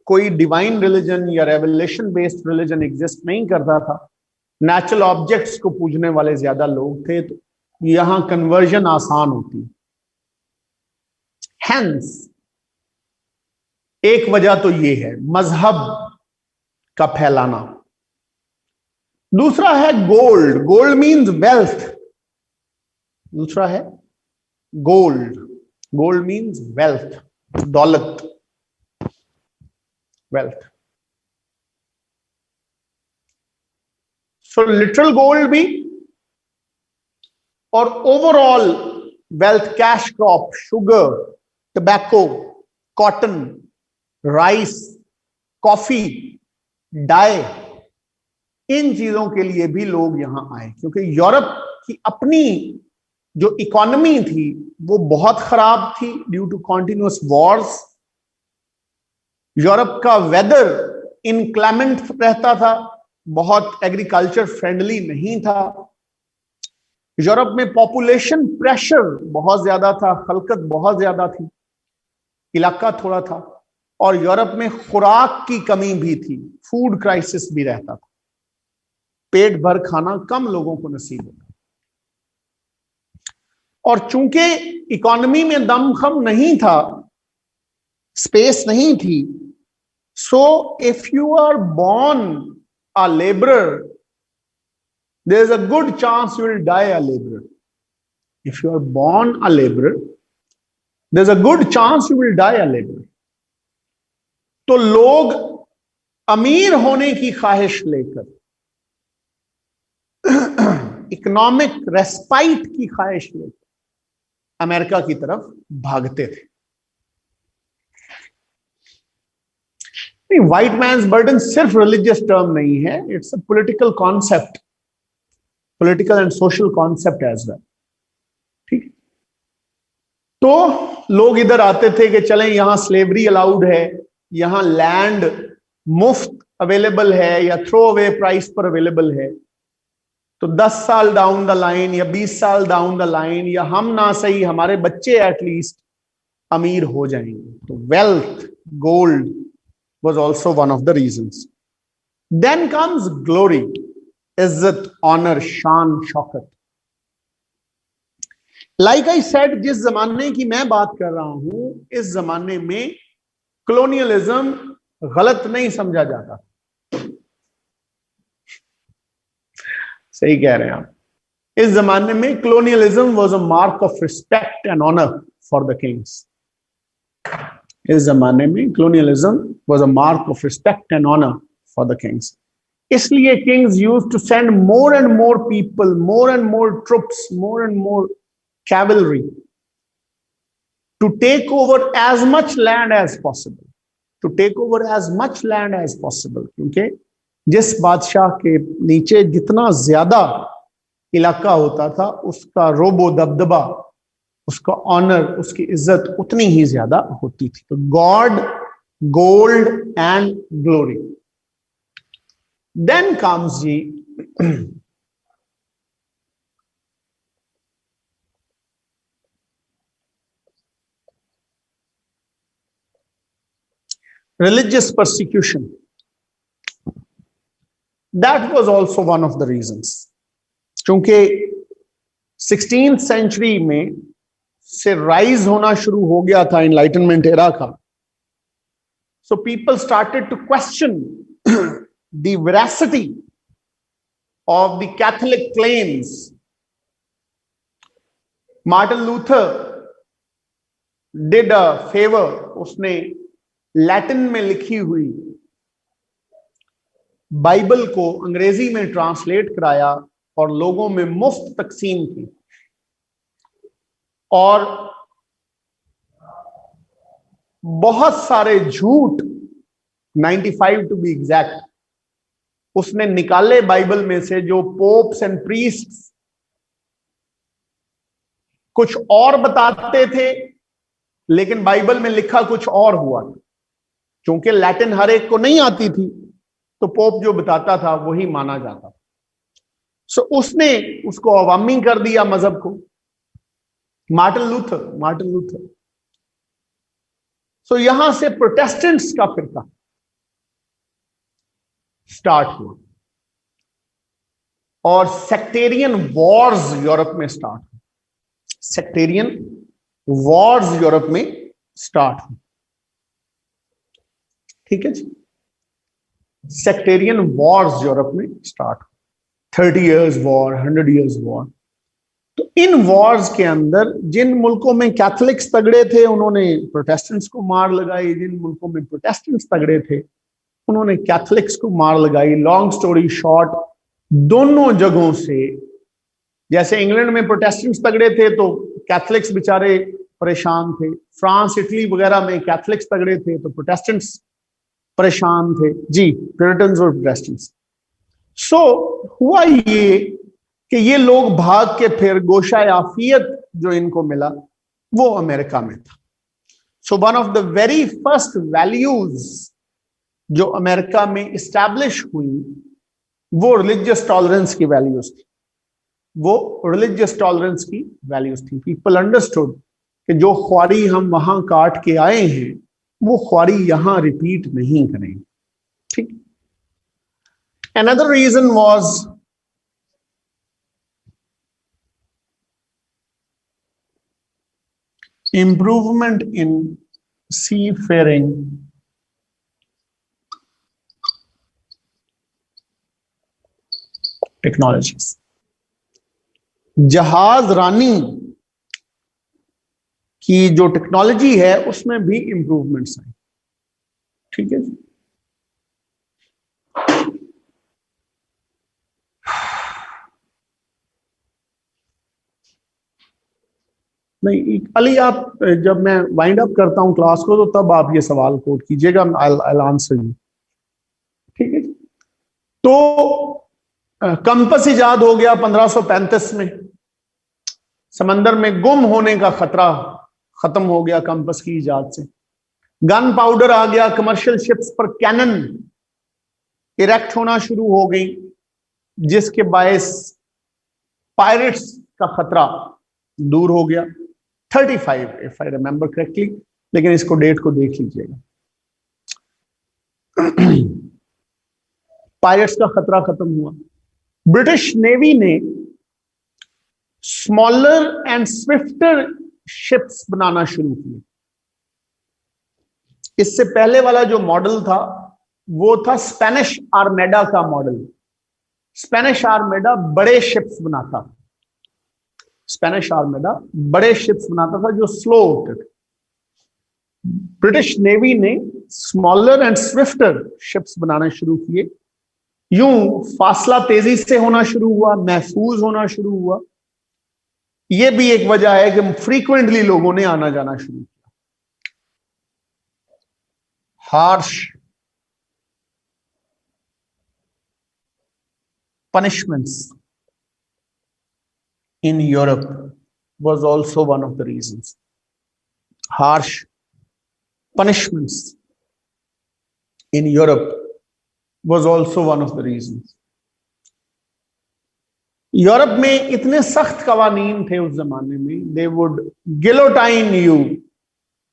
कोई डिवाइन रिलीजन या रेवलेशन बेस्ड रिलीजन एग्जिस्ट नहीं करता था, नेचुरल ऑब्जेक्ट्स को पूजने वाले ज्यादा लोग थे, तो यहां कन्वर्जन आसान होती। हेंस एक वजह तो ये है मजहब का फैलाना। दूसरा है गोल्ड, गोल्ड मीन्स वेल्थ। दूसरा है गोल्ड, गोल्ड मीन्स वेल्थ, दौलत, वेल्थ। सो लिटरल गोल्ड भी और overall wealth, cash crop, sugar, tobacco, cotton, rice, coffee, dye, इन चीजों के लिए भी लोग यहां आए, क्योंकि यूरोप की अपनी जो इकोनॉमी थी वो बहुत खराब थी due to continuous wars. Europe का वेदर इनक्लेमेंट रहता था, बहुत एग्रीकल्चर फ्रेंडली नहीं था। यूरोप में पॉपुलेशन प्रेशर बहुत ज्यादा था, खलकत बहुत ज्यादा थी, इलाका थोड़ा था, और यूरोप में खुराक की कमी भी थी, फूड क्राइसिस भी रहता था, पेट भर खाना कम लोगों को नसीब होता। और चूंकि इकोनॉमी में दमखम नहीं था, स्पेस नहीं थी, so if you are born a laborer, there is a good chance you will die a laborer. If you are born a laborer, there is a good chance you will die a laborer. तो लोग अमीर होने की ख्वाहिश लेकर, economic respite की ख्वाहिश लेकर अमेरिका की तरफ भागते थे। व्हाइट मैन्स बर्डन सिर्फ रिलीजियस टर्म नहीं है, it's a political concept, political and social concept as well. तो लोग इधर आते थे कि चलें यहां स्लेवरी अलाउड है, यहां लैंड मुफ्त अवेलेबल है या थ्रो अवे प्राइस पर अवेलेबल है। तो 10 साल डाउन द लाइन या 20 साल डाउन द लाइन, या हम ना सही हमारे बच्चे एटलीस्ट अमीर हो जाएंगे। तो wealth, gold was also one of the reasons. Then comes glory, izzat, honor, shan, Shaukat. Like I said, जिस जमाने की मैं बात कर रहा हूं, इस जमाने में कॉलोनियलिज्म गलत नहीं समझा जाता। सही कह रहे हैं आप। इस जमाने में colonialism was a mark of respect and honour for the kings. इस जमाने में colonialism was a mark of respect and honour for the kings. इसलिए kings used to send more and more people, more and more troops, more and more cavalry to take over as much land as possible, to take over as much land as possible. क्योंकि जिस बादशाह के नीचे जितना ज्यादा इलाका होता था, उसका रोबो दबदबा, उसका ऑनर, उसकी इज्जत उतनी ही ज्यादा होती थी। तो God, gold and glory. Then comes जी religious persecution. That was also one of the reasons. क्योंकि 16th सेंचुरी में से राइज होना शुरू हो गया था इनलाइटनमेंट एरा का। So people started to question the veracity of the Catholic claims. Martin Luther did a favour, उसने लैटिन में लिखी हुई बाइबल को अंग्रेजी में ट्रांसलेट कराया और लोगों में मुफ्त तकसीम की। और बहुत सारे झूठ, 95 टू बी एग्जैक्ट, उसने निकाले बाइबल में से, जो पोप्स एंड प्रीस्ट्स कुछ और बताते थे लेकिन बाइबल में लिखा कुछ और हुआ था। क्योंकि लैटिन हर एक को नहीं आती थी, तो पोप जो बताता था वही माना जाता था। सो उसने उसको अवामी कर दिया मजहब को। Martin Luther. सो यहां से प्रोटेस्टेंट्स का फिरका स्टार्ट हुआ और सेक्टेरियन वॉर्स यूरोप में स्टार्ट हुए। सेक्टेरियन वॉर्स यूरोप में स्टार्ट हुए। ठीक है जी, सेक्टेरियन वॉर्स यूरोप में स्टार्ट हुए। 30 इयर्स वॉर, 100 इयर्स वॉर। तो इन वॉर्स के अंदर जिन मुल्कों में कैथोलिक्स तगड़े थे उन्होंने प्रोटेस्टेंट्स को मार लगाई, जिन मुल्कों में प्रोटेस्टेंट्स तगड़े थे उन्होंने कैथोलिक्स को मार लगाई। लॉन्ग स्टोरी शॉर्ट, दोनों जगहों से, जैसे इंग्लैंड में प्रोटेस्टेंट्स तगड़े थे तो कैथोलिक्स बेचारे परेशान थे, फ्रांस इटली वगैरह में कैथोलिक्स तगड़े थे तो प्रोटेस्टेंट्स परेशान थे जी, प्यूरिटन्स और प्रोटेस्टेंट्स। सो हुआ ये कि ये लोग भाग के फिर गोशायाफियत जो इनको मिला वो अमेरिका में था। So one of the very first values जो अमेरिका में इस्टेब्लिश हुई वो रिलीजियस टॉलरेंस की वैल्यूज थी। वो रिलीजियस टॉलरेंस की वैल्यूज थी। पीपल अंडरस्टूड कि जो ख्वारी हम वहां काट के आए हैं वो ख्वारी यहां रिपीट नहीं करेंगे। ठीक। Another reason was improvement in seafaring technologies. जहाज रानी की जो टेक्नोलॉजी है उसमें भी इंप्रूवमेंट्स आई। ठीक है, नहीं अली, आप जब मैं वाइंड अप करता हूं क्लास को तो तब आप ये सवाल कोट कीजिएगा, I'll आंसर यू। ठीक है, तो कंपस इजाद हो गया 1535 में। समंदर में गुम होने का खत्म हो गया कंपास की इजाद से। गन पाउडर आ गया, कमर्शियल शिप्स पर कैनन इरेक्ट होना शुरू हो गई, जिसके बायस पायरेट्स का खतरा दूर हो गया। 35 इफ आई रिमेंबर करेक्टली, लेकिन इसको डेट को देख लीजिएगा। पायरेट्स का खतरा खत्म हुआ। ब्रिटिश नेवी ने स्मॉलर एंड स्विफ्टर शिप्स बनाना शुरू किए। इससे पहले वाला जो मॉडल था वो था स्पेनिश आर्मेडा का मॉडल। स्पेनिश आर्मेडा बड़े शिप्स बनाता, स्पेनिश आर्मेडा बड़े शिप्स बनाता था जो स्लो होते थे। ब्रिटिश नेवी ने स्मॉलर एंड स्विफ्टर शिप्स बनाना शुरू किए। यूं फासला तेजी से होना शुरू हुआ, महफूज होना शुरू हुआ। यह भी एक वजह है कि फ्रीक्वेंटली लोगों ने आना जाना शुरू किया। Harsh punishments in Europe was also one of the reasons. Harsh punishments in Europe was also one of the reasons. Europe में इतने सख्त कवानीन थे उस जमाने में, they would guillotine you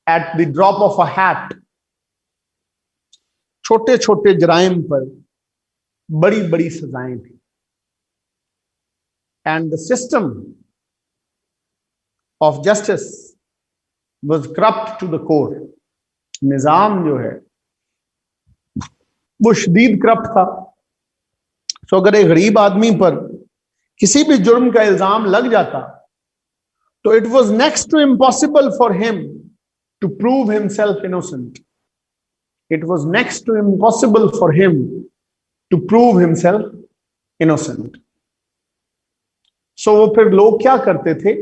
at the drop of a hat. छोटे छोटे जराइम पर बड़ी बड़ी सजाएं थी। And the system of justice was corrupt to the core. निजाम जो है वो शदीद करप्ट था। तो अगर एक गरीब आदमी पर किसी भी जुर्म का इल्जाम लग जाता तो it was next to impossible for him to prove himself innocent. It was next to impossible for him to prove himself innocent. So वो फिर लोग क्या करते थे,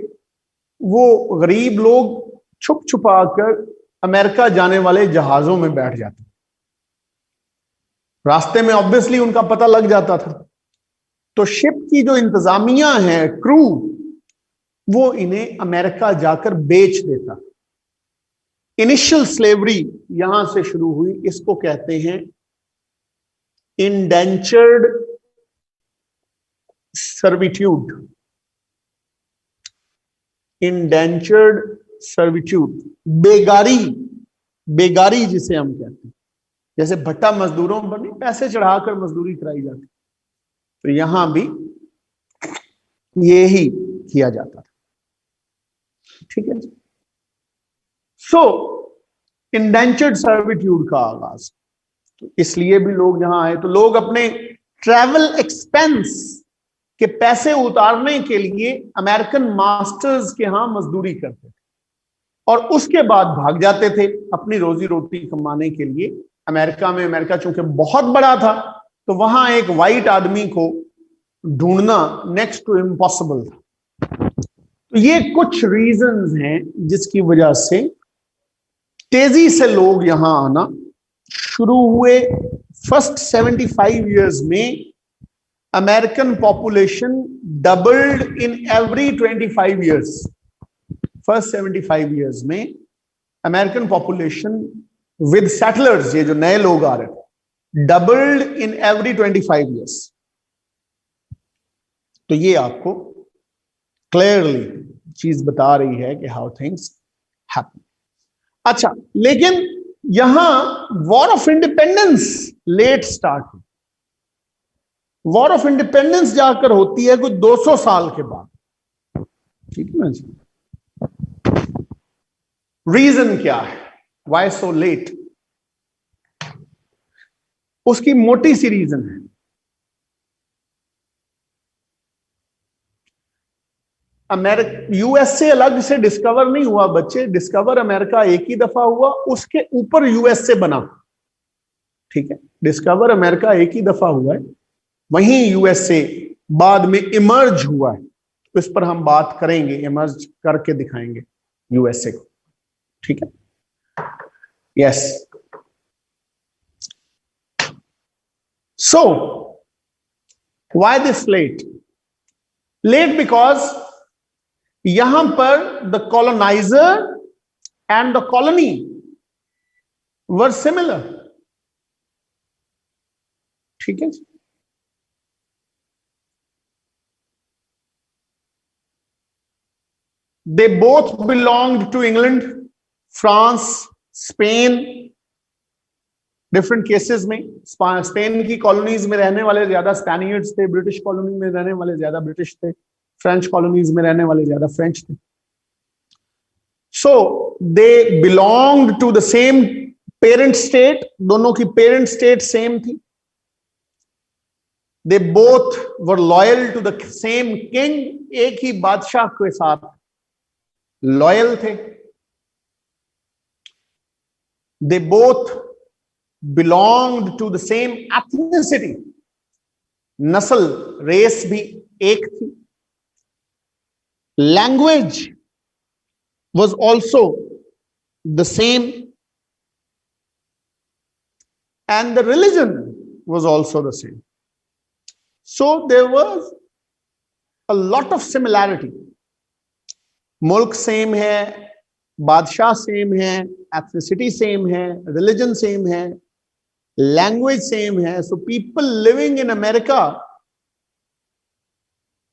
वो गरीब लोग छुप छुपा कर अमेरिका जाने वाले जहाजों में बैठ जाते। रास्ते में ऑब्वियसली उनका पता लग जाता था, तो शिप की जो इंतजामिया है, क्रू, वो इन्हें अमेरिका जाकर बेच देता। इनिशियल स्लेवरी यहां से शुरू हुई। इसको कहते हैं इंडेंचर्ड सर्विट्यूड। इंडेंचर्ड सर्विट्यूड, बेगारी, बेगारी जिसे हम कहते हैं। जैसे भट्टा मजदूरों पर नहीं पैसे चढ़ाकर मजदूरी कराई जाती, तो यहां भी यही किया जाता था। ठीक है। सो इंडेंचर्ड सर्विट्यूड का आगाज, तो इसलिए भी लोग यहां आए, तो लोग अपने ट्रैवल एक्सपेंस के पैसे उतारने के लिए अमेरिकन मास्टर्स के यहां मजदूरी करते थे और उसके बाद भाग जाते थे अपनी रोजी रोटी कमाने के लिए अमेरिका में। अमेरिका चूंकि बहुत बड़ा था तो वहां एक वाइट आदमी को ढूंढना नेक्स्ट टू इम्पॉसिबल था। तो ये कुछ रीजंस हैं जिसकी वजह से तेजी से लोग यहां आना शुरू हुए। फर्स्ट 75 इयर्स में American population doubled in every 25 years. First 75 years में अमेरिकन पॉपुलेशन विद सेटलर्स, ये जो नए लोग आ रहे थे, डबल्ड इन एवरी 25 इयर्स। तो ये आपको क्लियरली चीज बता रही है कि हाउ थिंग्स हैपन। अच्छा, लेकिन यहां war of independence let start हुई। वॉर ऑफ इंडिपेंडेंस जाकर होती है कुछ 200 साल के बाद। ठीक है ना जी। रीजन क्या है, वाई सो लेट? उसकी मोटी सी रीजन है। अमेरिका, यूएसए अलग से डिस्कवर नहीं हुआ बच्चे। डिस्कवर अमेरिका एक ही दफा हुआ, उसके ऊपर यूएसए बना। ठीक है, डिस्कवर अमेरिका एक ही दफा हुआ है, वहीं यूएसए बाद में इमर्ज हुआ है। इस पर हम बात करेंगे, इमर्ज करके दिखाएंगे यूएसए को। ठीक है, yes. So why this late? Late because यहां पर the coloniser and the colony were similar. ठीक है, they both belonged to England, France, Spain. Different cases में स्पेन की कॉलोनीज में रहने वाले ज्यादा स्पेनियर्ड्स थे, ब्रिटिश कॉलोनी में रहने वाले ज्यादा ब्रिटिश थे, फ्रेंच कॉलोनीज में रहने वाले ज्यादा फ्रेंच थे. So they belonged to the same parent state, दोनों की पेरेंट स्टेट सेम थी. They both were loyal to the same king, एक ही बादशाह के साथ लॉयल थे. They both belonged to the same ethnicity, नस्ल रेस भी एक थी. Language was also the same and the religion was also the same. So there was a lot of similarity. मुल्क सेम है, बादशाह सेम है, ethnicity सेम है, religion same है, language same hai. So people living in America,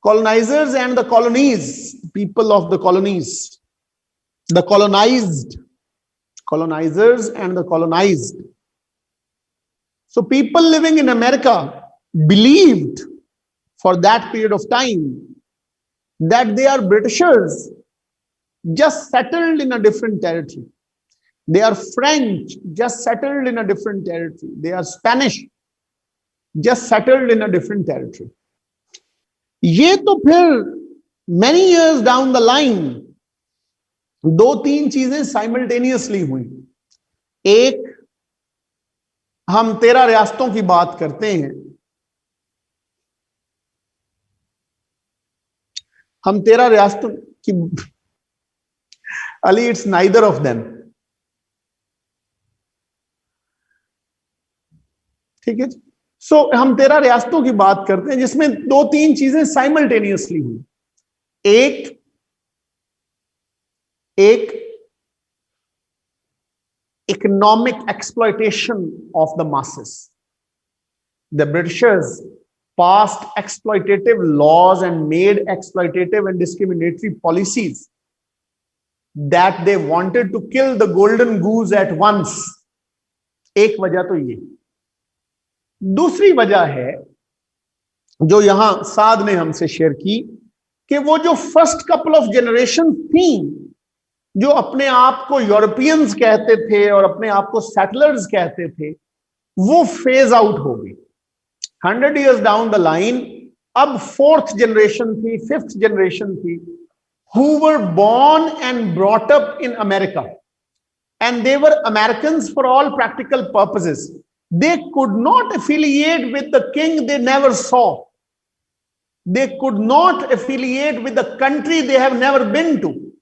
colonizers and the colonies, people of the colonies, the colonized, colonizers and the colonized. So people living in America believed for that period of time that they are Britishers just settled in a different territory. They are French, just settled in a different territory. They are Spanish, just settled in a different territory. ये तो फिर many years down the line दो तीन चीजें simultaneously हुई. एक, हम 13 रियासतों की बात करते हैं, हम 13 रियासतों की, Ali, it's neither of them. ठीक है. सो हम 13 रियासतों की बात करते हैं जिसमें दो तीन चीजें साइमल्टेनियसली हुई. एक economic exploitation of the masses. The Britishers passed exploitative laws and made exploitative and discriminatory policies that they wanted to kill the golden goose at once. एक वजह तो ये. दूसरी वजह है जो यहां साद ने हमसे शेयर की कि वो जो फर्स्ट कपल ऑफ जनरेशन थी जो अपने आप को यूरोपियंस कहते थे और अपने आप को सेटलर्स कहते थे, वो फेज आउट हो गई. 100 years down the line अब 4th generation थी, 5th generation थी, who were born and brought up in America, and they were Americans for all practical purposes. They could not affiliate with the king they never saw. They could not affiliate with the country they have never been to.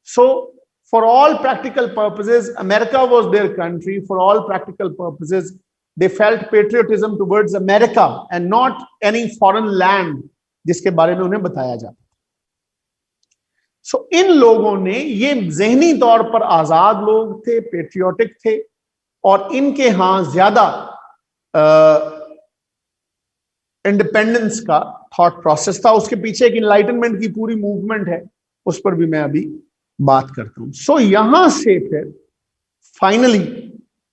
So for all practical purposes, America was their country. For all practical purposes, they felt patriotism towards America and not any foreign land जिसके बारे में उन्हें बताया जाता. So इन लोगों ने, ये ज़हनी तौर पर आजाद लोग थे, पेट्रियोटिक थे, और इनके यहां ज्यादा इंडिपेंडेंस का थॉट प्रोसेस था. उसके पीछे एक इनलाइटनमेंट की पूरी मूवमेंट है, उस पर भी मैं अभी बात करता हूं. सो यहां से फिर फाइनली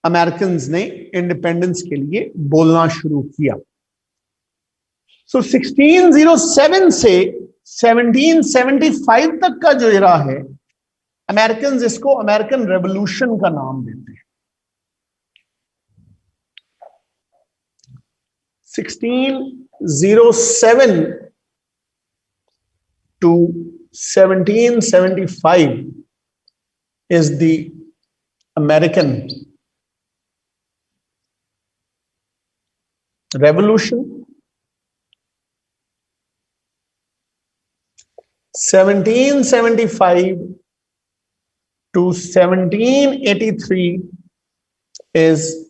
अमेरिकन्स ने इंडिपेंडेंस के लिए बोलना शुरू किया. सो 1607 से 1775 तक का जो इरा है, अमेरिकन्स इसको अमेरिकन रेवोल्यूशन का नाम देते हैं. 1607 to 1775 is the American Revolution. 1775 to 1783 is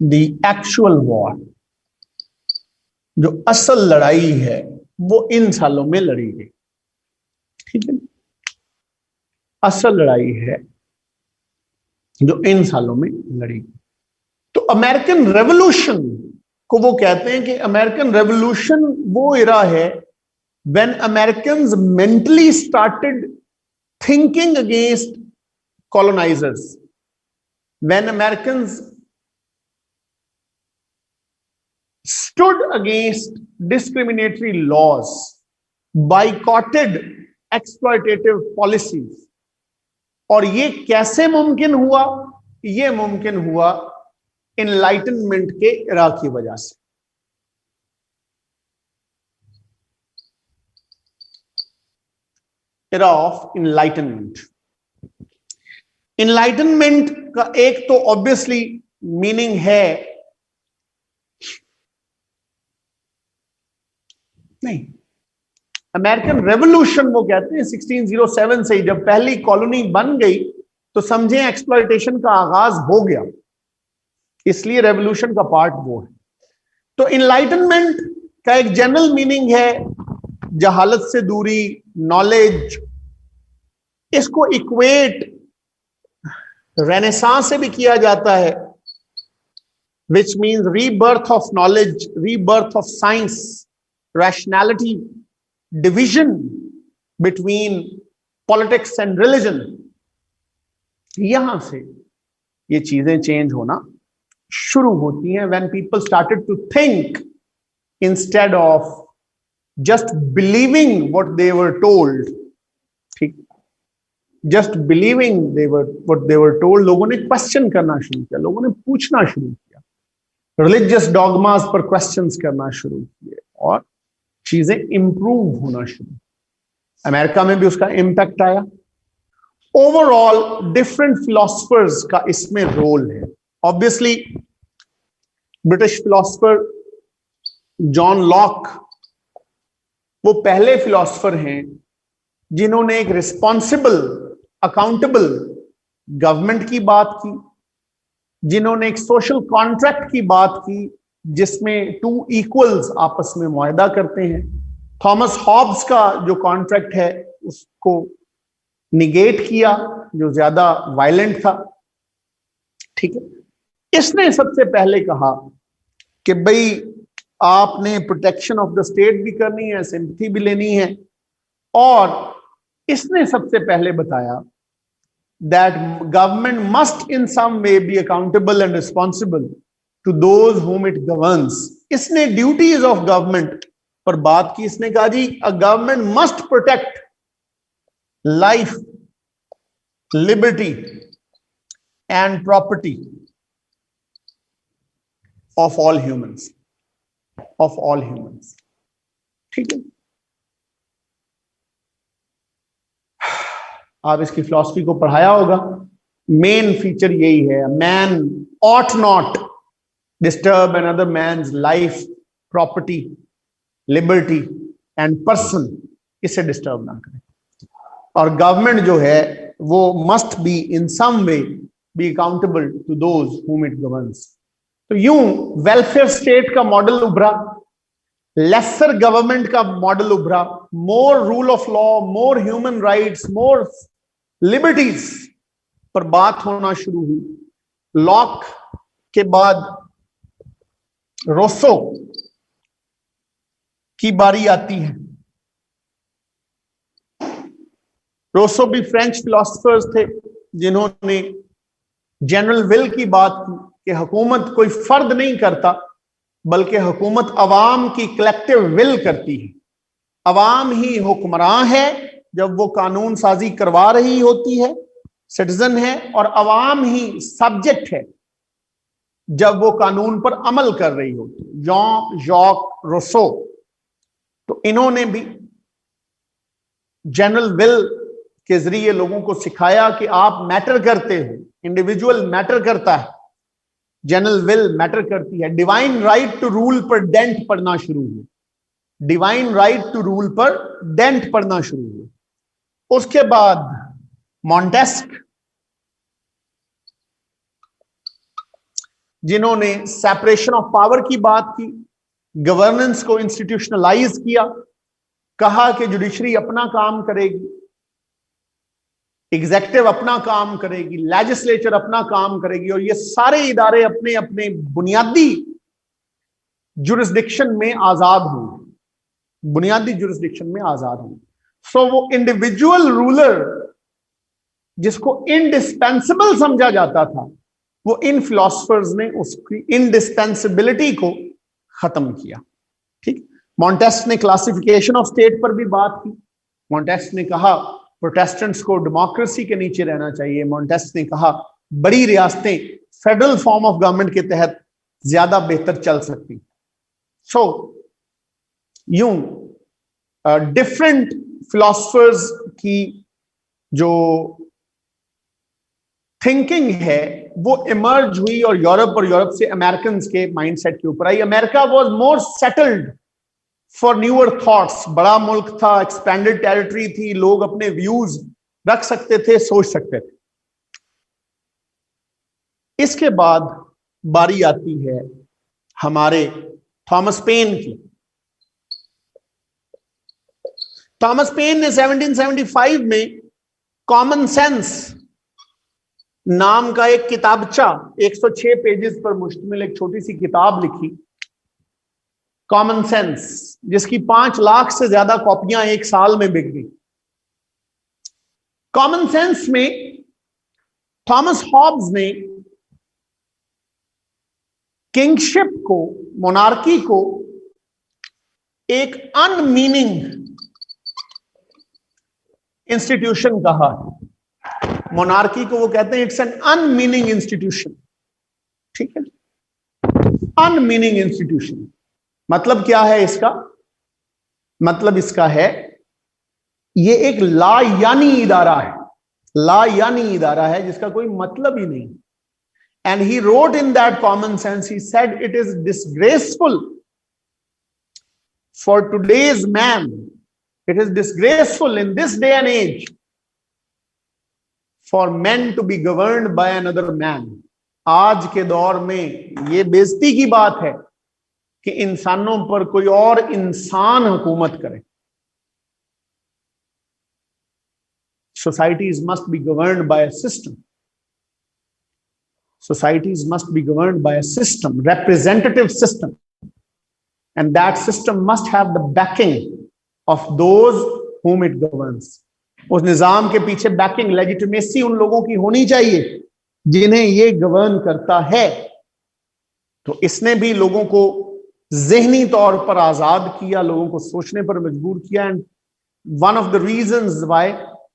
the actual war. जो असल लड़ाई है वो इन सालों में लड़ी गई. ठीक है. असल लड़ाई है जो इन सालों में लड़ी। तो अमेरिकन रेवोल्यूशन को वो कहते हैं कि अमेरिकन रेवोल्यूशन वो इरा है when Americans mentally started thinking against colonisers, when Americans stood against discriminatory laws, boycotted exploitative policies। और ये कैसे मुमकिन हुआ? ये मुमकिन हुआ इनलाइटनमेंट के इरा की वजह से। Era of enlightenment. इनलाइटनमेंट का एक तो ऑब्वियसली मीनिंग है, नहीं, अमेरिकन रेवोल्यूशन वो कहते हैं 1607 से, जब पहली कॉलोनी बन गई तो समझे एक्सप्लॉयटेशन का आगाज हो गया, इसलिए रेवोल्यूशन का पार्ट वो है। तो इनलाइटनमेंट का एक जनरल मीनिंग है जहालत से दूरी, नॉलेज। इसको इक्वेट रेनेसांस से भी किया जाता है, which means rebirth of knowledge, rebirth of science, rationality, division between politics and religion। यहां से ये चीजें चेंज होना शुरू होती हैं when people started to think instead of just believing what they were told। ठीक, just believing what they were told, लोगों ने क्वेश्चन करना शुरू किया, लोगों ने पूछना शुरू किया, रिलीजियस डॉगमास पर क्वेश्चंस करना शुरू किए और चीजें इंप्रूव होना शुरू। अमेरिका में भी उसका इंपैक्ट आया। ओवरऑल डिफरेंट फिलोसफर्स का इसमें रोल है। Obviously British philosopher John Locke वो पहले फिलोसफर हैं जिन्होंने एक रिस्पॉन्सिबल, अकाउंटेबल गवर्नमेंट की बात की, जिन्होंने एक सोशल कॉन्ट्रैक्ट की बात की जिसमें टू इक्वल्स आपस में मुआहदा करते हैं। थॉमस हॉब्स का जो कॉन्ट्रैक्ट है उसको निगेट किया, जो ज्यादा वायलेंट था। ठीक है, इसने सबसे पहले कहा कि भाई आपने प्रोटेक्शन ऑफ द स्टेट भी करनी है, सिंपैथी भी लेनी है, और इसने सबसे पहले बताया that government must in some way be accountable and responsible to those whom it governs। इसने ड्यूटीज ऑफ गवर्नमेंट पर बात की। इसने कहा जी a government must protect life, liberty and property of all humans, of all humans। ठीक है, आप इसकी फिलॉसफी को पढ़ाया होगा। मेन फीचर यही है, man ought not disturb another man's life, property, liberty and person। इसे डिस्टर्ब ना करें। और गवर्नमेंट जो है वो must be in some way be accountable to those whom it governs। तो यूं वेलफेयर स्टेट का मॉडल उभरा, लेसर गवर्नमेंट का मॉडल उभरा, more rule of law, more human rights, more liberties पर बात होना शुरू हुई। लॉक के बाद रोसो की बारी आती है। रोसो भी फ्रेंच फिलोसफर्स थे जिन्होंने जनरल विल की बात की कि हुकूमत कोई फर्द नहीं करता बल्कि हुकूमत अवाम की कलेक्टिव विल करती है। अवाम ही हुक्मरान है जब वो कानून साजी करवा रही होती है, सिटीजन है, और अवाम ही सब्जेक्ट है जब वो कानून पर अमल कर रही होती है। जॉन जॉक रोसो, तो इन्होंने भी जनरल विल के जरिए लोगों को सिखाया कि आप मैटर करते हो, इंडिविजुअल मैटर करता है, जनरल विल मैटर करती है। डिवाइन राइट टू रूल पर डेंट पढ़ना शुरू हुआ, डिवाइन राइट टू रूल पर डेंट पढ़ना शुरू हुआ। उसके बाद मॉन्टेस्क, जिन्होंने सेपरेशन ऑफ पावर की बात की, गवर्नेंस को इंस्टीट्यूशनलाइज किया, कहा कि जुडिशरी अपना काम करेगी। एग्जेक्टिव अपना काम करेगी, लेजिस्लेचर अपना काम करेगी, और ये सारे इदारे अपने अपने बुनियादी जुरिस्डिक्शन में आजाद होंगे, बुनियादी जुरिस्डिक्शन में आजाद होंगे। सो वो इंडिविजुअल रूलर जिसको इंडिस्पेंसिबल समझा जाता था, वो इन फिलोसफर्स ने उसकी इंडिस्पेंसिबिलिटी को खत्म किया। ठीक, मॉन्टेस्क ने क्लासिफिकेशन ऑफ स्टेट पर भी बात की। मॉन्टेस्क ने कहा प्रोटेस्टेंट्स को डेमोक्रेसी के नीचे रहना चाहिए। मॉन्टेस्क ने कहा बड़ी रियासतें फेडरल फॉर्म ऑफ गवर्नमेंट के तहत ज्यादा बेहतर चल सकती। सो यूं डिफरेंट फिलोसफर्स की जो थिंकिंग है वो इमर्ज हुई और यूरोप से अमेरिकन के माइंडसेट के ऊपर आई। America was more settled for newer thoughts. बड़ा मुल्क था, एक्सपेंडेड टेरिटरी थी, लोग अपने व्यूज रख सकते थे, सोच सकते थे। इसके बाद बारी आती है हमारे थॉमस पेन की। थॉमस पेन ने 1775 में कॉमन सेंस नाम का एक किताबचा 106 पेजेस पर मुश्तमिल एक छोटी सी किताब लिखी, कॉमन सेंस, जिसकी 5 लाख से ज्यादा कॉपियां एक साल में बिक गई। कॉमन सेंस में थॉमस हॉब्स ने किंगशिप को, मोनार्की को एक अनमीनिंग इंस्टीट्यूशन कहा है। मोनार्की को वो कहते हैं इट्स एन अनमीनिंग इंस्टीट्यूशन। ठीक है, अनमीनिंग इंस्टीट्यूशन मतलब क्या है इसका? मतलब इसका है ये एक लायानी इदारा है, लायानी इदारा है जिसका कोई मतलब ही नहीं। And he wrote in that common sense, he said it is disgraceful for today's man, it is disgraceful in this day and age for man to be governed by another man. आज के दौर में ये बेइज्जती की बात है कि इंसानों पर कोई और इंसान हुकूमत करे। Societies must be governed by a system. Societies must be governed by a system, representative system. And that system must have the backing of those whom it governs. उस निजाम के पीछे बैकिंग, लेजिटिमेसी उन लोगों की होनी चाहिए जिन्हें ये गवर्न करता है। तो इसने भी लोगों को ज़हनी तौर पर आजाद किया, लोगों को सोचने पर मजबूर किया। And one of the reasons why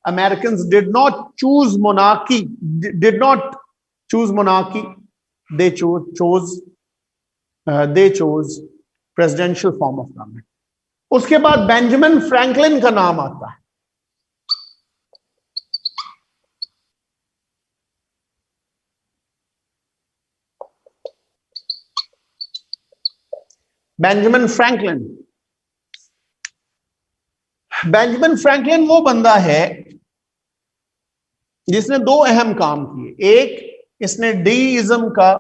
Americans did not choose monarchy, they chose presidential form of government. उसके बाद बेंजामिन फ्रैंकलिन का नाम आता है। बेंजामिन फ्रैंकलिन वो बंदा है जिसने 2 अहम काम किए। एक, इसने डीइज्म का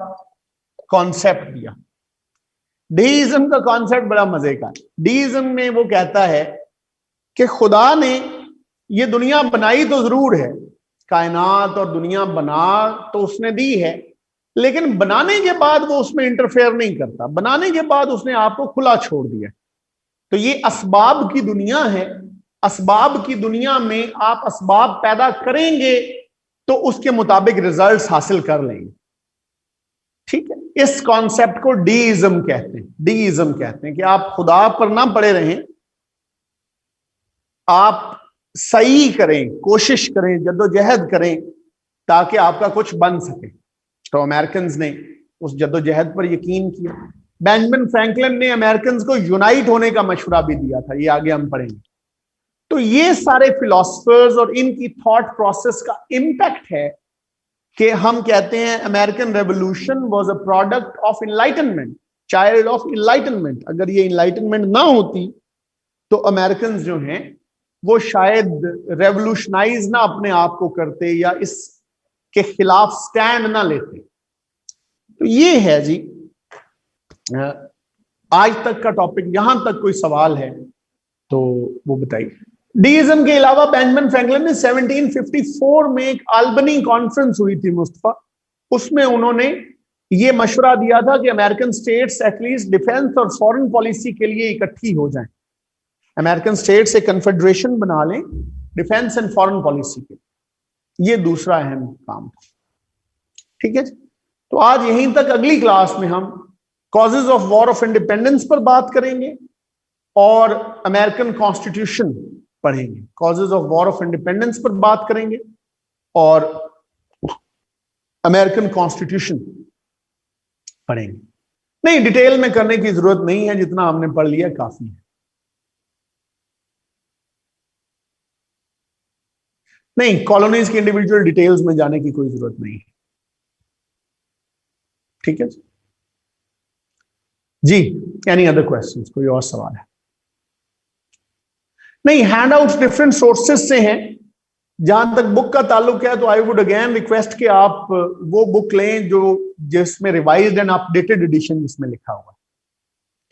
कॉन्सेप्ट दिया। डीइज्म का कॉन्सेप्ट बड़ा मजे का। डीइज्म में वो कहता है कि खुदा ने ये दुनिया बनाई तो जरूर है, कायनात और दुनिया बना तो उसने दी है, लेकिन बनाने के बाद वो उसमें इंटरफेयर नहीं करता। बनाने के बाद उसने आपको खुला छोड़ दिया। तो ये असबाब की दुनिया है। असबाब की दुनिया में आप असबाब पैदा करेंगे तो उसके मुताबिक रिजल्ट्स हासिल कर लेंगे। ठीक है, इस कॉन्सेप्ट को डीइज्म कहते हैं। डीइज्म कहते हैं कि आप खुदा पर ना पड़े रहें, आप सही करें, कोशिश करें, जद्दोजहद करें ताकि आपका कुछ बन सके। तो अमेरिकन ने उस जद्दोजहद पर यकीन किया। बेंजामिन फ्रैंकलिन ने अमेरिकन को यूनाइट होने का मशवरा भी दिया था, ये आगे हम पढ़ेंगे। तो ये सारे फिलोसफर्स और इनकी थॉट प्रोसेस का इंपैक्ट है कि हम कहते हैं American revolution was a product of enlightenment, child of enlightenment. अगर ये इनलाइटनमेंट ना होती तो अमेरिकन जो हैं वो शायद रेवोल्यूशनाइज ना अपने आप को करते या इसके खिलाफ स्टैंड ना लेते। तो ये है जी आज तक का टॉपिक। यहां तक कोई सवाल है तो वो बताइए। डीइज्म के अलावा बेंजामिन फ्रैंकलिन ने 1754 में एक अल्बनी कॉन्फ्रेंस हुई थी मुस्तफा, उसमें उन्होंने ये मशवरा दिया था कि अमेरिकन स्टेट्स एटलीस्ट डिफेंस और फॉरेन पॉलिसी के लिए इकट्ठी हो जाएं। अमेरिकन स्टेट्स एक कन्फेडरेशन बना लें डिफेंस एंड फॉरेन पॉलिसी के, ये दूसरा अहम काम था। ठीक है, तो आज यहीं तक। अगली क्लास में हम causes of war of independence पर बात करेंगे और अमेरिकन कॉन्स्टिट्यूशन पढ़ेंगे। Causes of war of independence पर बात करेंगे और अमेरिकन कॉन्स्टिट्यूशन पढ़ेंगे। नहीं, डिटेल में करने की जरूरत नहीं है, जितना हमने पढ़ लिया काफी है। नहीं, कॉलोनीज की इंडिविजुअल डिटेल्स में जाने की कोई जरूरत नहीं है। ठीक है जी, एनी अदर क्वेश्चंस, कोई और सवाल है? नहीं, हैंडआउट्स डिफरेंट सोर्सेस से हैं। जहां तक बुक का ताल्लुक है तो आई वुड अगेन रिक्वेस्ट कि आप वो बुक लें जो जिसमें रिवाइज्ड एंड अपडेटेड एडिशन जिसमें लिखा हुआ है।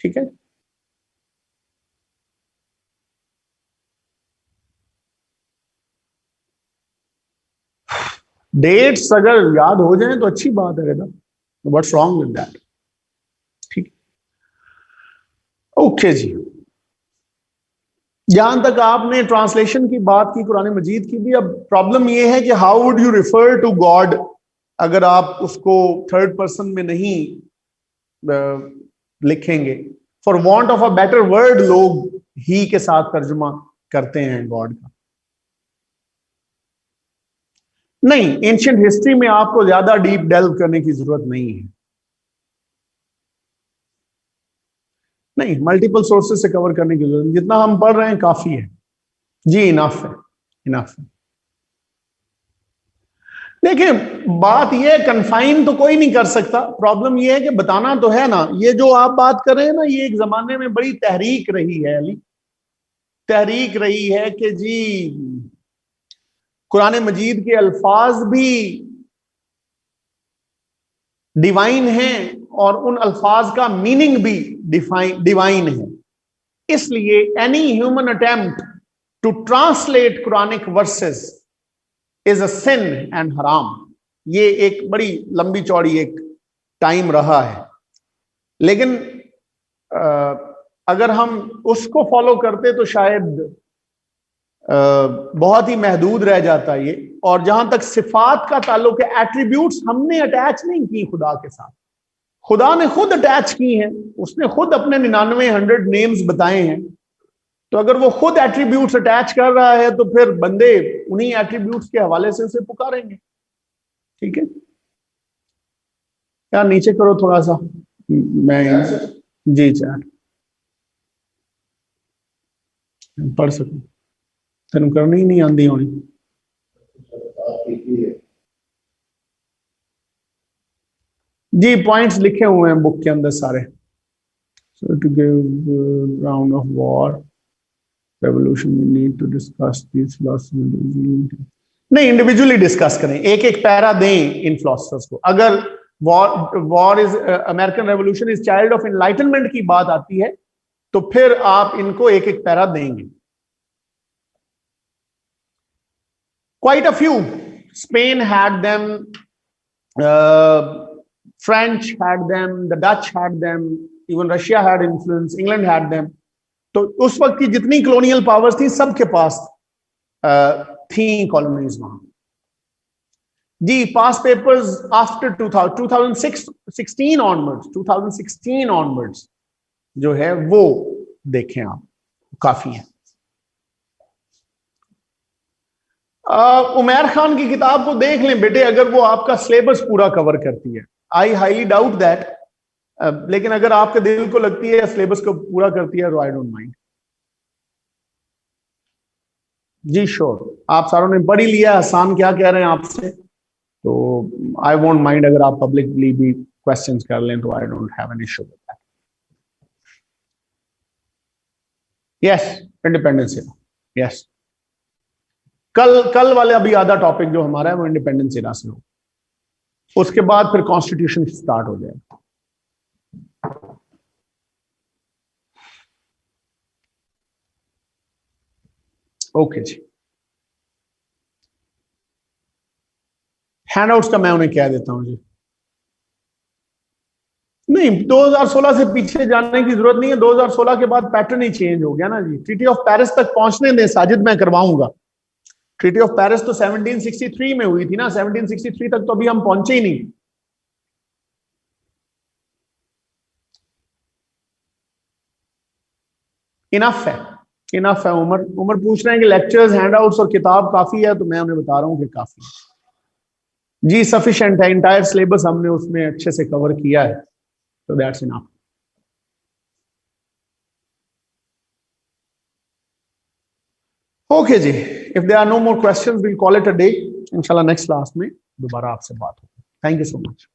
ठीक है, डेट्स अगर याद हो जाएं तो अच्छी बात है बेटा, व्हाट्स रॉन्ग विद दैट। ठीक, ओके जी। जहां तक आपने ट्रांसलेशन की बात की कुरान मजीद की भी, अब प्रॉब्लम यह है कि how would you refer to God अगर आप उसको थर्ड पर्सन में नहीं लिखेंगे। For want of a better word लोग ही के साथ तर्जुमा करते हैं गॉड का। नहीं, एंशिएंट हिस्ट्री में आपको ज्यादा डीप डेल्व करने की जरूरत नहीं है। नहीं, मल्टीपल सोर्सेस से कवर करने की जरूरत, जितना हम पढ़ रहे हैं काफी है जी, इनफ है, इनफ है। देखिए, बात यह है, कन्फाइन तो कोई नहीं कर सकता, प्रॉब्लम यह है कि बताना तो है ना। ये जो आप बात कर रहे हैं ना, ये एक जमाने में बड़ी तहरीक रही है अली, तहरीक रही है कि जी कुरान मजीद के अल्फाज भी डिवाइन हैं और उन अल्फाज का मीनिंग भी डिवाइन है। इसलिए any human attempt to translate Quranic verses is a sin and हराम। ये एक बड़ी लंबी चौड़ी एक टाइम रहा है, लेकिन अगर हम उसको फॉलो करते तो शायद बहुत ही महदूद रह जाता ये। और जहां तक सिफात का ताल्लुक है, एट्रीब्यूट्स हमने अटैच नहीं की खुदा के साथ, खुदा ने खुद अटैच की हैं। उसने खुद अपने 99 नेम्स बताए हैं। तो अगर वो खुद एट्रीब्यूट्स अटैच कर रहा है तो फिर बंदे उन्हीं एट्रीब्यूट्स के हवाले से उसे पुकारेंगे। ठीक है, यार नीचे करो थोड़ा सा, मैं जी चैट पढ़ सकूं। तेन करनी ही नहीं आती होनी। जी, पॉइंट्स लिखे हुए हैं बुक के अंदर सारे। So to give round of war, revolution, we need to discuss these philosophers. नहीं, इंडिविजुअली डिस्कस करें, एक एक पैरा दें इन फिलोसफर्स को। अगर war is American revolution is child of enlightenment की बात आती है तो फिर आप इनको एक एक पैरा देंगे। Quite a few. Spain had them, French had them, the Dutch had them, even Russia had influence, England had them. तो उस वक्त की जितनी कॉलोनियल पावर्स थी सबके पास थी कॉलोनीज वहां। जी, पास पेपर्स आफ्टर 2016 ऑनवर्ड्स, 2016 ऑनवर्ड्स जो है वो देखें आप, काफी है। उमैर खान की किताब को देख लें बेटे, अगर वो आपका सिलेबस पूरा कवर करती है। आई हाईली डाउट दैट, लेकिन अगर आपके दिल को लगती है सिलेबस को पूरा करती है तो आई डोंट माइंड। जी श्योर, आप सारों ने पढ़ ही लिया। हसान क्या कह रहे हैं आपसे, तो आई वोंट माइंड अगर आप पब्लिकली भी क्वेश्चंस कर लें तो I don't have an issue with that. Yes, independence era, yes. कल वाले अभी आधा टॉपिक जो हमारा है वो इंडिपेंडेंस एरा से हो, उसके बाद फिर कॉन्स्टिट्यूशन स्टार्ट हो जाएगा। ओके जी, हैंडआउट्स का मैं उन्हें कह देता हूं जी। नहीं, 2016 से पीछे जाने की जरूरत नहीं है। 2016 के बाद पैटर्न ही चेंज हो गया ना जी। ट्रीटी ऑफ पेरिस तक पहुंचने दें साजिद, मैं करवाऊंगा। ट्रीटी ऑफ पेरिस तो 1763 में हुई थी ना, 1763 तक तो अभी हम पहुंचे ही नहीं। इनफ है, इनफ है। उमर उमर पूछ रहे हैं कि लेक्चर्स, हैंडआउट्स और किताब काफी है, तो मैं उन्हें बता रहा हूं कि काफी है जी, सफिशिएंट है। इंटायर सिलेबस हमने उसमें अच्छे से कवर किया है, तो दैट्स इनफ। ओके जी, if there are no more questions we'll call it a day. इंशाल्लाह नेक्स्ट क्लास में दोबारा आपसे बात होगी। Thank you so much.